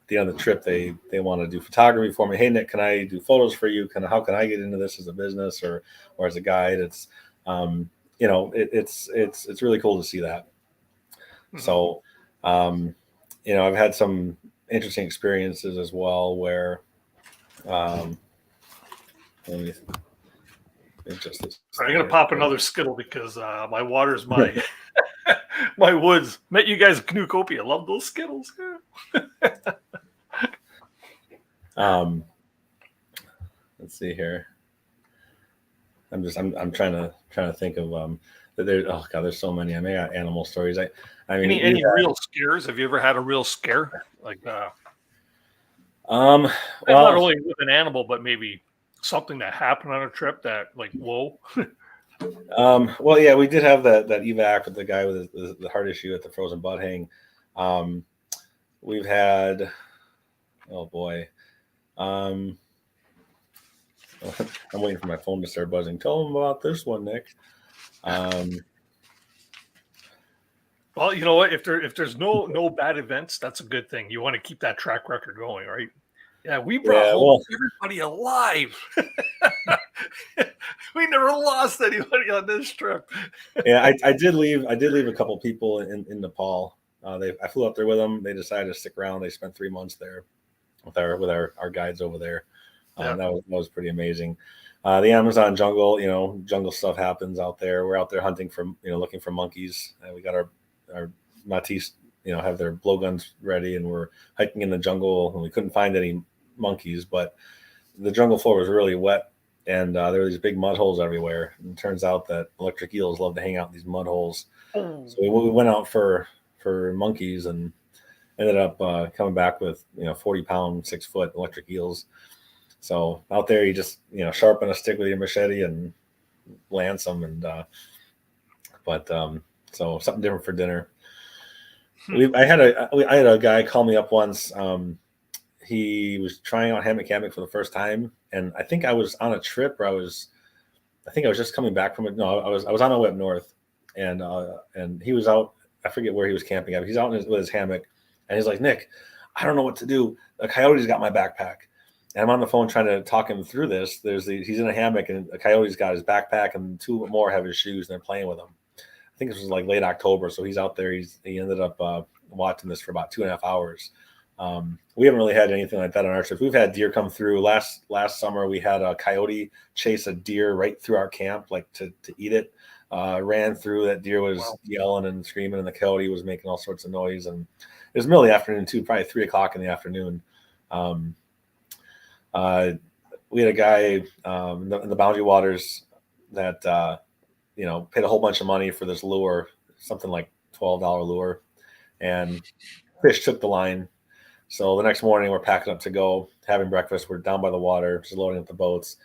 the end of the trip, they want to do photography for me. Hey, Nick, can I do photos for you? How can I get into this as a business or as a guide? It's, it's really cool to see that. Mm-hmm. So, I've had some interesting experiences as well where, I'm going to pop another Skittle because my water's my my woods. Met you guys at Canoecopia. Love those Skittles. Let's see here. I'm trying to think of there's so many. I mean, I got animal stories. I mean, any real scares? Have you ever had a real scare? Like well, not only with an animal, but maybe something that happened on a trip that whoa. Well, yeah, we did have that evac with the guy with the heart issue at the frozen butt hang. We've had, oh boy, I'm waiting for my phone to start buzzing. Tell them about this one, Nick. Well, you know what? If there's no bad events, that's a good thing. You want to keep that track record going, right? Yeah, we brought home everybody alive. We never lost anybody on this trip. Yeah, I did leave a couple people in Nepal. I flew up there with them. They decided to stick around. They spent 3 months there with our guides over there. That was pretty amazing. The Amazon jungle, jungle stuff happens out there. We're out there hunting for, looking for monkeys. We got our Matisse, have their blowguns ready, and we're hiking in the jungle, and we couldn't find any monkeys, but the jungle floor was really wet, and there were these big mud holes everywhere. And it turns out that electric eels love to hang out in these mud holes. So we went out for monkeys and ended up coming back with 40-pound, 6-foot electric eels. So out there, you just sharpen a stick with your machete and lance them, and so something different for dinner. I had a guy call me up once. He was trying out hammock for the first time, and I think I was on a trip where I think I was just coming back from it. No, I was on my way up north, and he was out. I forget where he was camping at. He's out with his hammock, and he's like, Nick, I don't know what to do. A coyote's got my backpack. And I'm on the phone trying to talk him through this. He's in a hammock, and a coyote's got his backpack, and 2 more have his shoes, and they're playing with him. I think this was late October, so he's out there. He ended up watching this for about 2.5 hours. We haven't really had anything like that on our trips. We've had deer come through. Last summer, we had a coyote chase a deer right through our camp, to eat it. Ran through. That deer was yelling and screaming, and the coyote was making all sorts of noise. And it was middle of the afternoon too, probably 3 o'clock in the afternoon. We had a guy in the Boundary Waters that paid a whole bunch of money for this lure, something like $12 lure, and fish took the line. So the next morning, we're packing up to go, having breakfast. We're down by the water, just loading up the boats,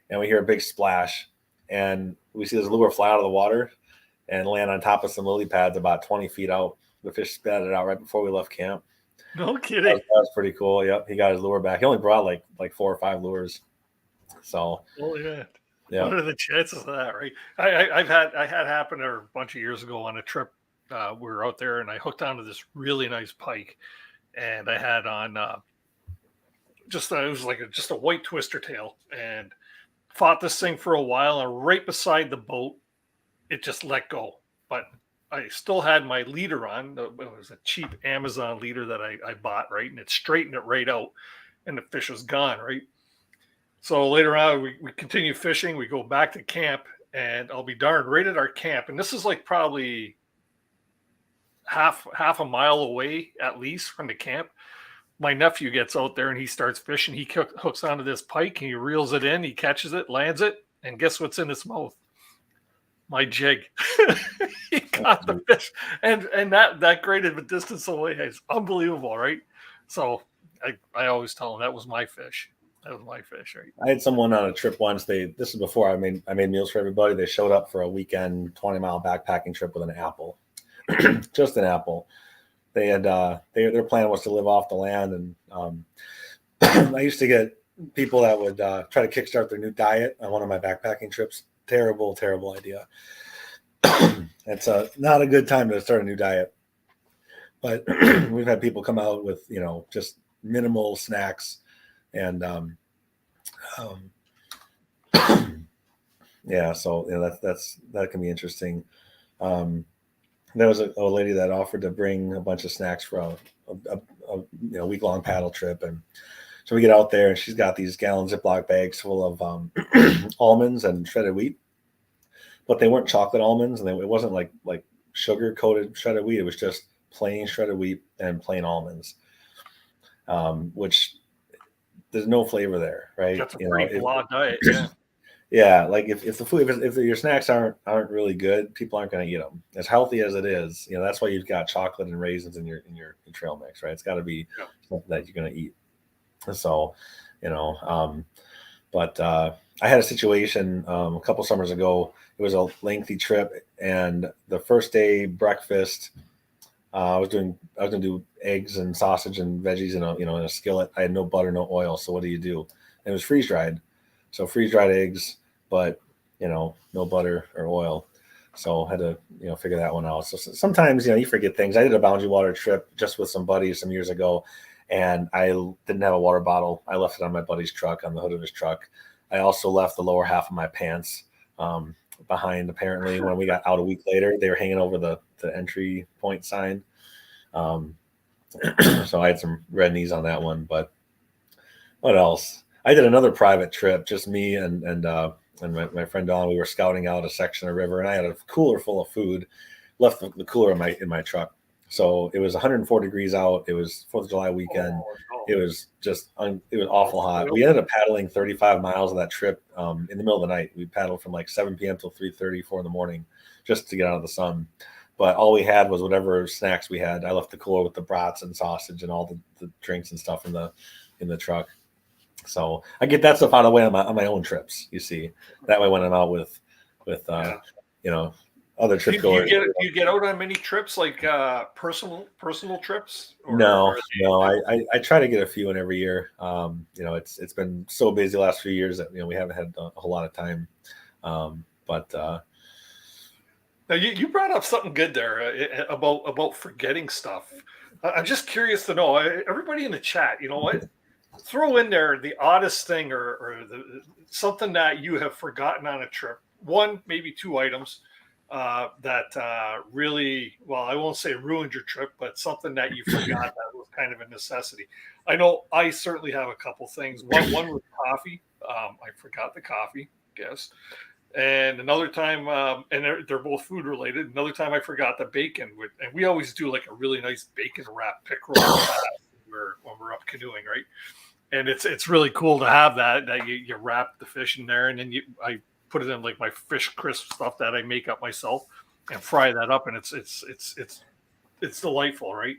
and we hear a big splash, and we see this lure fly out of the water and land on top of some lily pads about 20 feet out. The fish spat it out right before we left camp. No kidding. That was pretty cool. Yep, he got his lure back. He only brought like 4 or 5 lures. So, yeah. What are the chances of that, right? I had happen a bunch of years ago on a trip. We were out there, and I hooked onto this really nice pike, and I had on it was just a white twister tail, and fought this thing for a while, and right beside the boat, it just let go. But I still had my leader on. It was a cheap Amazon leader that I bought, right? And it straightened it right out, and the fish was gone, right? So later on, we continue fishing. We go back to camp, and I'll be darned, right at our camp. And this is probably half a mile away at least from the camp. My nephew gets out there and he starts fishing. He hooks onto this pike, he reels it in, he catches it, lands it, and guess what's in his mouth? My jig. He caught the fish, and that great of a distance away is unbelievable, right? So I always tell him that was my fish. That was my fish, right? I had someone on a trip once. This is before I made meals for everybody. They showed up for a weekend 20-mile backpacking trip with an apple, just an apple. They had their plan was to live off the land, and I used to get people that would try to kickstart their new diet on one of my backpacking trips. Terrible idea. It's not a good time to start a new diet. But we've had people come out with just minimal snacks, and yeah, so that can be interesting. There was a lady that offered to bring a bunch of snacks for a week-long paddle trip, and so we get out there and she's got these gallon Ziploc bags full of almonds and shredded wheat, but they weren't chocolate almonds, and it wasn't like sugar coated shredded wheat. It was just plain shredded wheat and plain almonds, which there's no flavor there, right? That's a pretty blah diet. Yeah. Yeah, like if the food, if your snacks aren't really good, people aren't going to eat them. As healthy as it is, that's why you've got chocolate and raisins in your trail mix, right? It's got to be something that you're going to eat. So, but I had a situation a couple summers ago. It was a lengthy trip, and the first day breakfast, I was going to do eggs and sausage and veggies in a skillet. I had no butter, no oil. So what do? And it was freeze dried. So freeze dried eggs, but no butter or oil. So I had to figure that one out. So sometimes you forget things. I did a Boundary Water trip just with some buddies some years ago, and I didn't have a water bottle. I left it on my buddy's truck, on the hood of his truck. I also left the lower half of my pants behind. Apparently, when we got out a week later, they were hanging over the entry point sign. So I had some red knees on that one. But what else? I did another private trip, just me and my friend Dawn. We were scouting out a section of river, and I had a cooler full of food. Left the cooler in my truck. So it was 104 degrees out. It was 4th of July weekend. It was it was awful hot. We ended up paddling 35 miles of that trip in the middle of the night. We paddled from like 7 p.m. till 3:30, 4 in the morning, just to get out of the sun. But all we had was whatever snacks we had. I left the cooler with the brats and sausage and all the drinks and stuff in the truck. So I get that stuff out of the way on my own trips. You see, that way when I'm out with other trip goers. Do you get out on many trips, like personal trips? No. I try to get a few in every year. It's been so busy the last few years that we haven't had a whole lot of time. But now you brought up something good there about forgetting stuff. I'm just curious to know, everybody in the chat, you know what? Throw in there the oddest thing or something that you have forgotten on a trip. One, maybe two items that really, well, I won't say ruined your trip, but something that you forgot that was kind of a necessity. I know I certainly have a couple things. One was coffee. I forgot the coffee, I guess. And another time, and they're both food related. Another time I forgot the bacon. And we always do like a really nice bacon wrap pickerel when we're up canoeing, right? And it's really cool to have that you wrap the fish in there, and then I put it in like my fish crisp stuff that I make up myself and fry that up, and it's delightful, right?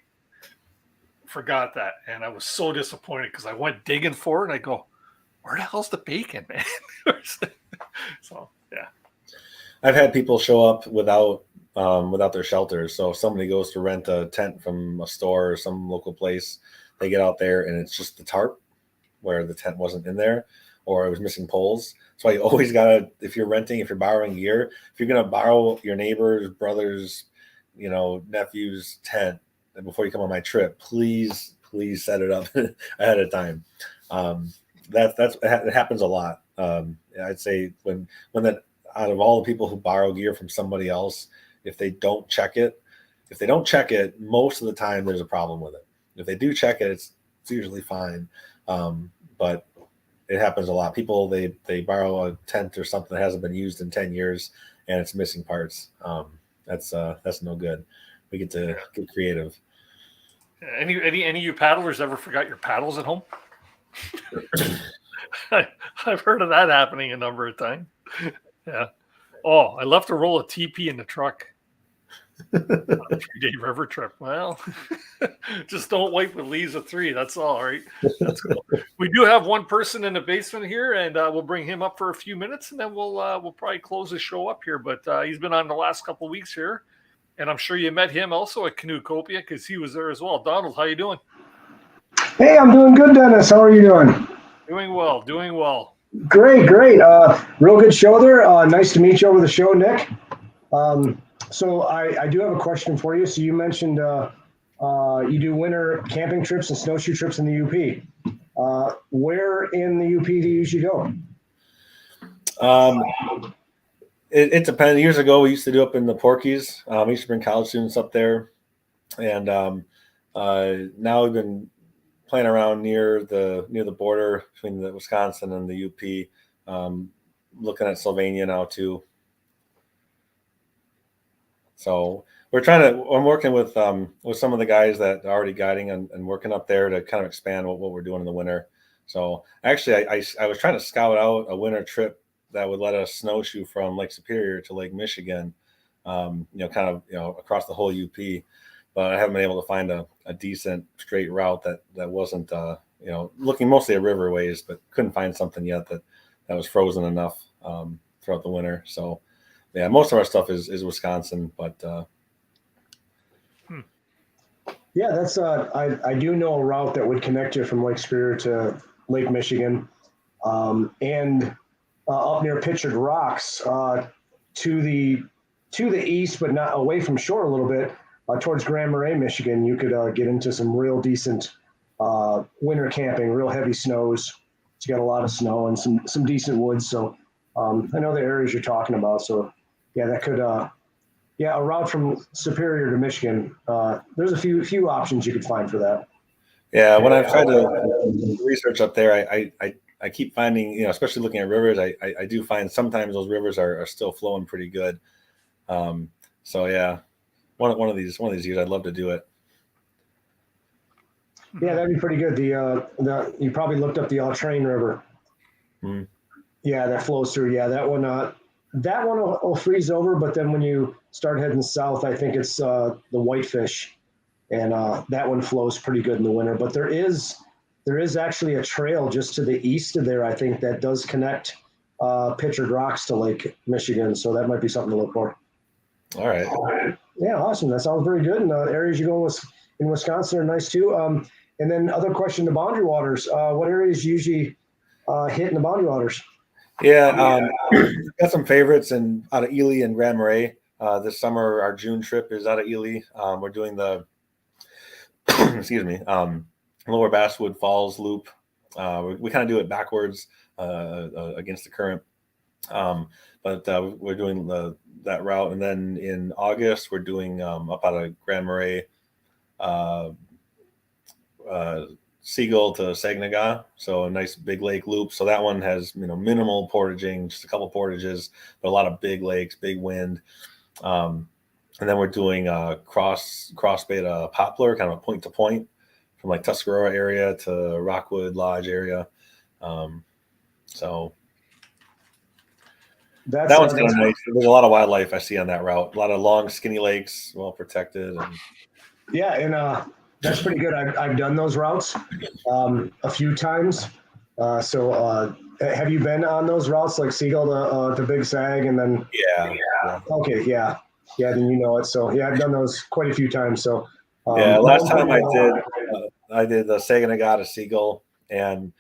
Forgot that, and I was so disappointed because I went digging for it, and I go, where the hell's the bacon, man? So yeah, I've had people show up without their shelters. So if somebody goes to rent a tent from a store or some local place, they get out there and it's just the tarp where the tent wasn't in there, or it was missing poles. So you always gotta, if you're borrowing gear, if you're gonna borrow your neighbor's, brother's, nephew's tent before you come on my trip, please set it up ahead of time. It happens a lot. I'd say when that, out of all the people who borrow gear from somebody else, if they don't check it, most of the time there's a problem with it. If they do check it, it's usually fine. But it happens a lot. People, they borrow a tent or something that hasn't been used in 10 years and it's missing parts. That's no good. we get to get creative. Any of you paddlers ever forgot your paddles at home? I've heard of that happening a number of times. Yeah. Oh, I left a roll of TP in the truck. On a 3-day river trip. Well, just don't wipe with leaves of 3. That's all right. That's cool. We do have one person in the basement here, and we'll bring him up for a few minutes, and then we'll probably close the show up here. But he's been on the last couple of weeks here, and I'm sure you met him also at Canoecopia because he was there as well. Donald, how you doing? Hey, I'm doing good, Dennis. How are you doing? Doing well. Doing well. Great. Real good show there. Nice to meet you over the show, Nick. So I do have a question for you. So you mentioned you do winter camping trips and snowshoe trips in the UP. Where in the UP do you usually go? It depends. Years ago, we used to do up in the Porkies. We used to bring college students up there. And now we've been playing around near the border between the Wisconsin and the UP, looking at Sylvania now too. So I'm working with some of the guys that are already guiding and working up there to kind of expand what we're doing in the winter. So actually I was trying to scout out a winter trip that would let us snowshoe from Lake Superior to Lake Michigan, across the whole UP, but I haven't been able to find a decent straight route that wasn't, looking mostly at riverways, but couldn't find something yet that was frozen enough throughout the winter. So yeah, most of our stuff is Wisconsin, but yeah, that's I do know a route that would connect you from Lake Superior to Lake Michigan, and up near Pictured Rocks to the east, but not away from shore a little bit, towards Grand Marais, Michigan. You could get into some real decent winter camping, real heavy snows. It's got a lot of snow and some decent woods. So I know the areas you're talking about. So yeah, that could a route from Superior to Michigan. There's a few options you could find for that. Yeah, when I've tried to research up there, I keep finding, especially looking at rivers, I do find sometimes those rivers are still flowing pretty good. So yeah, one of these years I'd love to do it. Yeah, that'd be pretty good. You probably looked up the Autrain River. Mm. Yeah, that flows through. Yeah, that one will freeze over, but then when you start heading south, I think it's the Whitefish, and that one flows pretty good in the winter. But there is actually a trail just to the east of there, I think, that does connect Pictured Rocks to Lake Michigan. So that might be something to look for. All right. Yeah, awesome. That sounds very good. And areas you go in Wisconsin are nice too. And then other question, the Boundary Waters. What areas usually hit in the Boundary Waters? Yeah, got some favorites out of Ely and Grand Marais. This summer, our June trip is out of Ely. We're doing the Lower Basswood Falls Loop. We kind of do it backwards against the current, but we're doing that route. And then in August, we're doing up out of Grand Marais, Seagull to Saginaw, so a nice big lake loop. So that one has minimal portaging, just a couple portages, but a lot of big lakes, big wind. And then we're doing crossbait Poplar, kind of a point to point from like Tuscarora area to Rockwood Lodge area. So that one's kind of nice. There's a lot of wildlife I see on that route. A lot of long, skinny lakes, well protected. Yeah, and that's pretty good. I've done those routes a few times. So have you been on those routes, like Seagull to Big Sag, and then? Yeah. Okay, yeah. Then you know it. So yeah, I've done those quite a few times. So last time I did the Saginaw to Seagull, and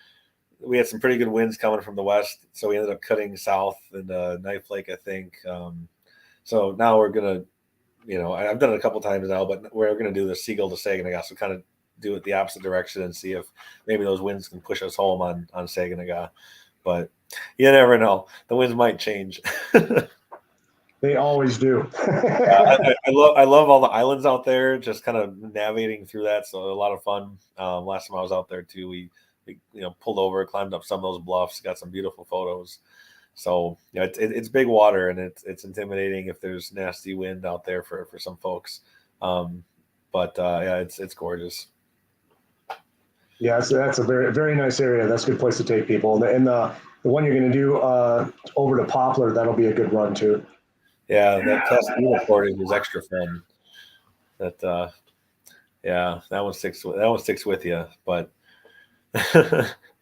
we had some pretty good winds coming from the west, so we ended up cutting south into Knife Lake, I think. So now we're gonna, I've done it a couple times now, but we're gonna do the Seagull to Saginaw, so kind of do it the opposite direction and see if maybe those winds can push us home on Saginaw. But you never know; the winds might change. They always do. I love all the islands out there, just kind of navigating through that. So a lot of fun. Last time I was out there too, we pulled over, climbed up some of those bluffs, got some beautiful photos. So it's big water, and it's intimidating if there's nasty wind out there for some folks. But yeah, it's gorgeous. Yeah, so that's a very, very nice area. That's a good place to take people. And the one you're going to do over to Poplar, that'll be a good run too. Yeah, that Cascadena portage is extra fun. That yeah, that one sticks with you. But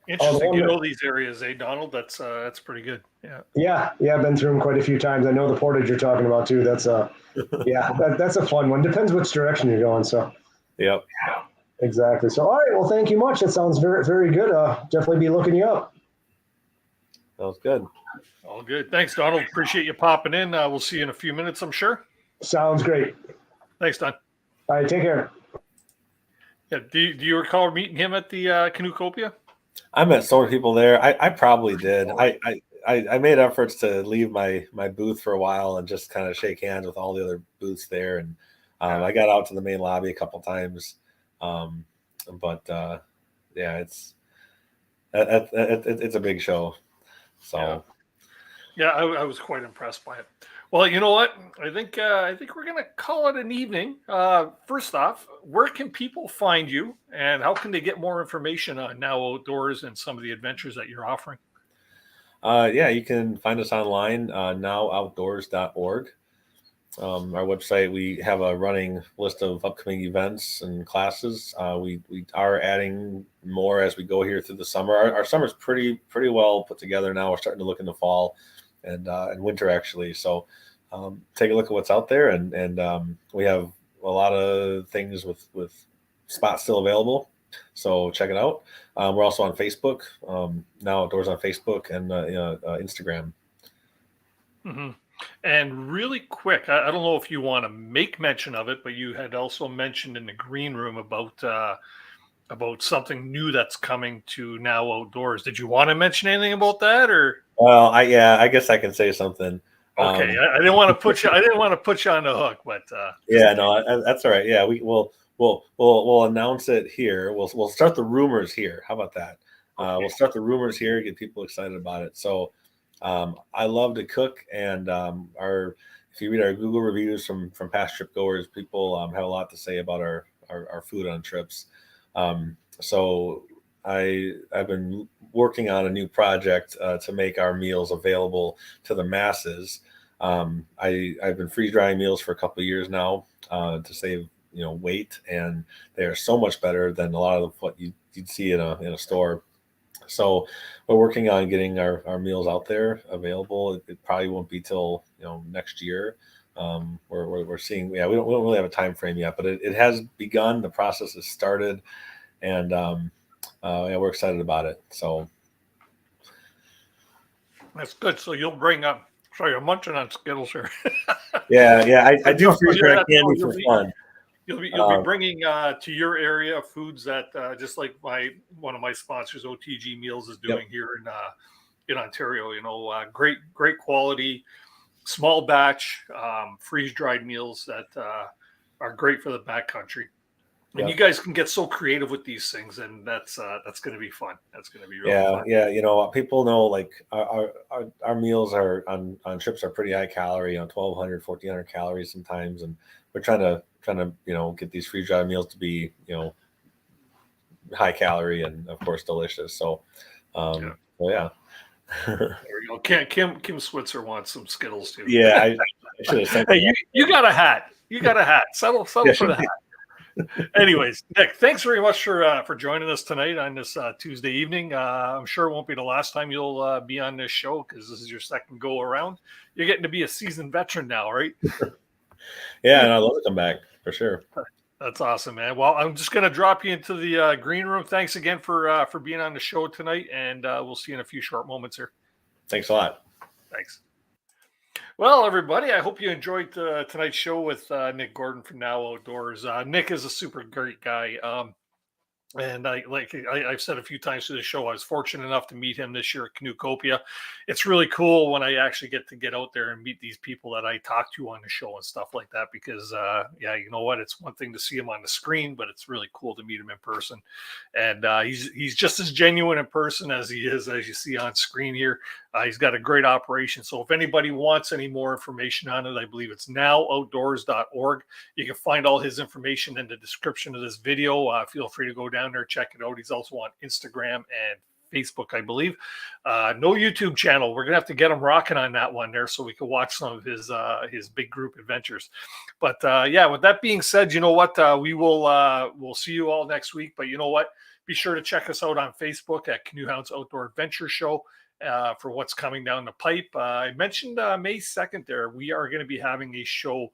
interesting. You know these areas, Donald? That's pretty good. Yeah. Yeah, I've been through them quite a few times. I know the portage you're talking about too. That's that's a fun one. Depends which direction you're going. So. Yep. Exactly. So, all right. Well, thank you much. That sounds very, very good. Definitely be looking you up. Sounds good. All good. Thanks, Donald. Appreciate you popping in. We'll see you in a few minutes, I'm sure. Sounds great. Thanks, Don. All right. Take care. Yeah. Do you recall meeting him at the Canoecopia? I met so many people there. I probably did. I made efforts to leave my booth for a while and just kind of shake hands with all the other booths there. And I got out to the main lobby a couple times. But yeah, it's a big show. So yeah, I was quite impressed by it. Well, you know what? I think we're gonna call it an evening. First off, where can people find you, and how can they get more information on Now Outdoors and some of the adventures that you're offering? Yeah, you can find us online, nowoutdoors.org. Our website, we have a running list of upcoming events and classes. We are adding more as we go here through the summer. Our summer's pretty well put together now. We're starting to look into fall and winter actually. So take a look at what's out there, and we have a lot of things with spots still available. So check it out. We're also on Facebook, Now Outdoors on Facebook and Instagram. Mm-hmm. And really quick, I don't know if you want to make mention of it, but you had also mentioned in the green room about something new that's coming to Now Outdoors. Did you want to mention anything about that, or? Well, I guess I can say something. Okay, I didn't want to put you. I didn't want to put you on the hook, but yeah, no, that's all right. Yeah, we'll announce it here. We'll start the rumors here. How about that? Okay. We'll start the rumors here, get people excited about it. So. I love to cook, and if you read our Google reviews from past trip goers, people have a lot to say about our food on trips. So I've been working on a new project to make our meals available to the masses. I've been freeze drying meals for a couple of years now to save weight, and they are so much better than a lot of what you'd see in a store. So we're working on getting our meals out there available. It probably won't be till next year. We're seeing, we don't really have a time frame yet, but it has begun. The process has started, and yeah, we're excited about it. So that's good. So you'll bring up. Sorry, I'm munching on Skittles here. yeah, I do freeze dry candy for fun. You'll be bringing to your area foods that just like one of my sponsors, OTG Meals, is doing here in Ontario. Great quality, small batch, freeze dried meals that are great for the backcountry. And you guys can get so creative with these things, and that's going to be fun. That's going to be really fun. Yeah. People know like our meals are on trips are pretty high calorie, 1,200, 1,400 calories sometimes, and we're trying to get these freeze dried meals to be high calorie and of course delicious. So yeah. There we go. Kim Switzer wants some Skittles too. Yeah, I should have sent. Hey, you got a hat. You got a hat. Settle for the hat. Anyways, Nick, thanks very much for joining us tonight on this Tuesday evening. I'm sure it won't be the last time you'll be on this show because this is your second go around. You're getting to be a seasoned veteran now, right? Yeah, and I'd love to come back for sure. That's awesome, man. Well, I'm just going to drop you into the green room. Thanks again for being on the show tonight, and we'll see you in a few short moments here. Thanks a lot. Thanks. Well, everybody, I hope you enjoyed tonight's show with Nick Gordon from Now Outdoors. Nick is a super great guy. And I've said a few times through the show, I was fortunate enough to meet him this year at Canoecopia. It's really cool when I actually get out there and meet these people that I talk to on the show and stuff like that. Because you know what, it's one thing to see him on the screen, but it's really cool to meet him in person. And he's just as genuine in person as he is, as you see on screen here. He's got a great operation. So if anybody wants any more information on it, I believe it's nowoutdoors.org. You can find all his information in the description of this video. Feel free to go down there, check it out. He's also on Instagram and Facebook, I believe. No YouTube channel. We're gonna have to get him rocking on that one there, so we can watch some of his big group adventures. But yeah, with that being said, you know what? We'll see you all next week. But you know what? Be sure to check us out on Facebook at Canoehounds Outdoor Adventure Show. For what's coming down the pipe. I mentioned May 2nd there. We are going to be having a show.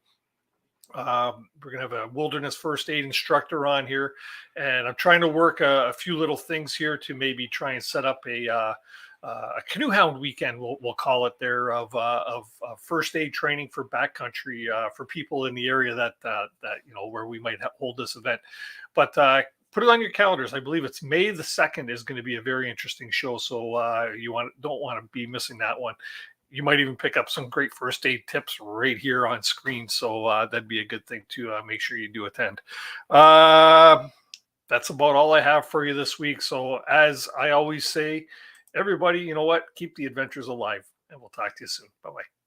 We're going to have a wilderness first aid instructor on here. And I'm trying to work a few little things here to maybe try and set up a canoe hound weekend, we'll call it there, of first aid training for backcountry for people in the area that where we might hold this event. But put it on your calendars. I believe it's May the 2nd is going to be a very interesting show. So don't want to be missing that one. You might even pick up some great first aid tips right here on screen. So that'd be a good thing to make sure you do attend. That's about all I have for you this week. So as I always say, everybody, you know what? Keep the adventures alive, and we'll talk to you soon. Bye-bye.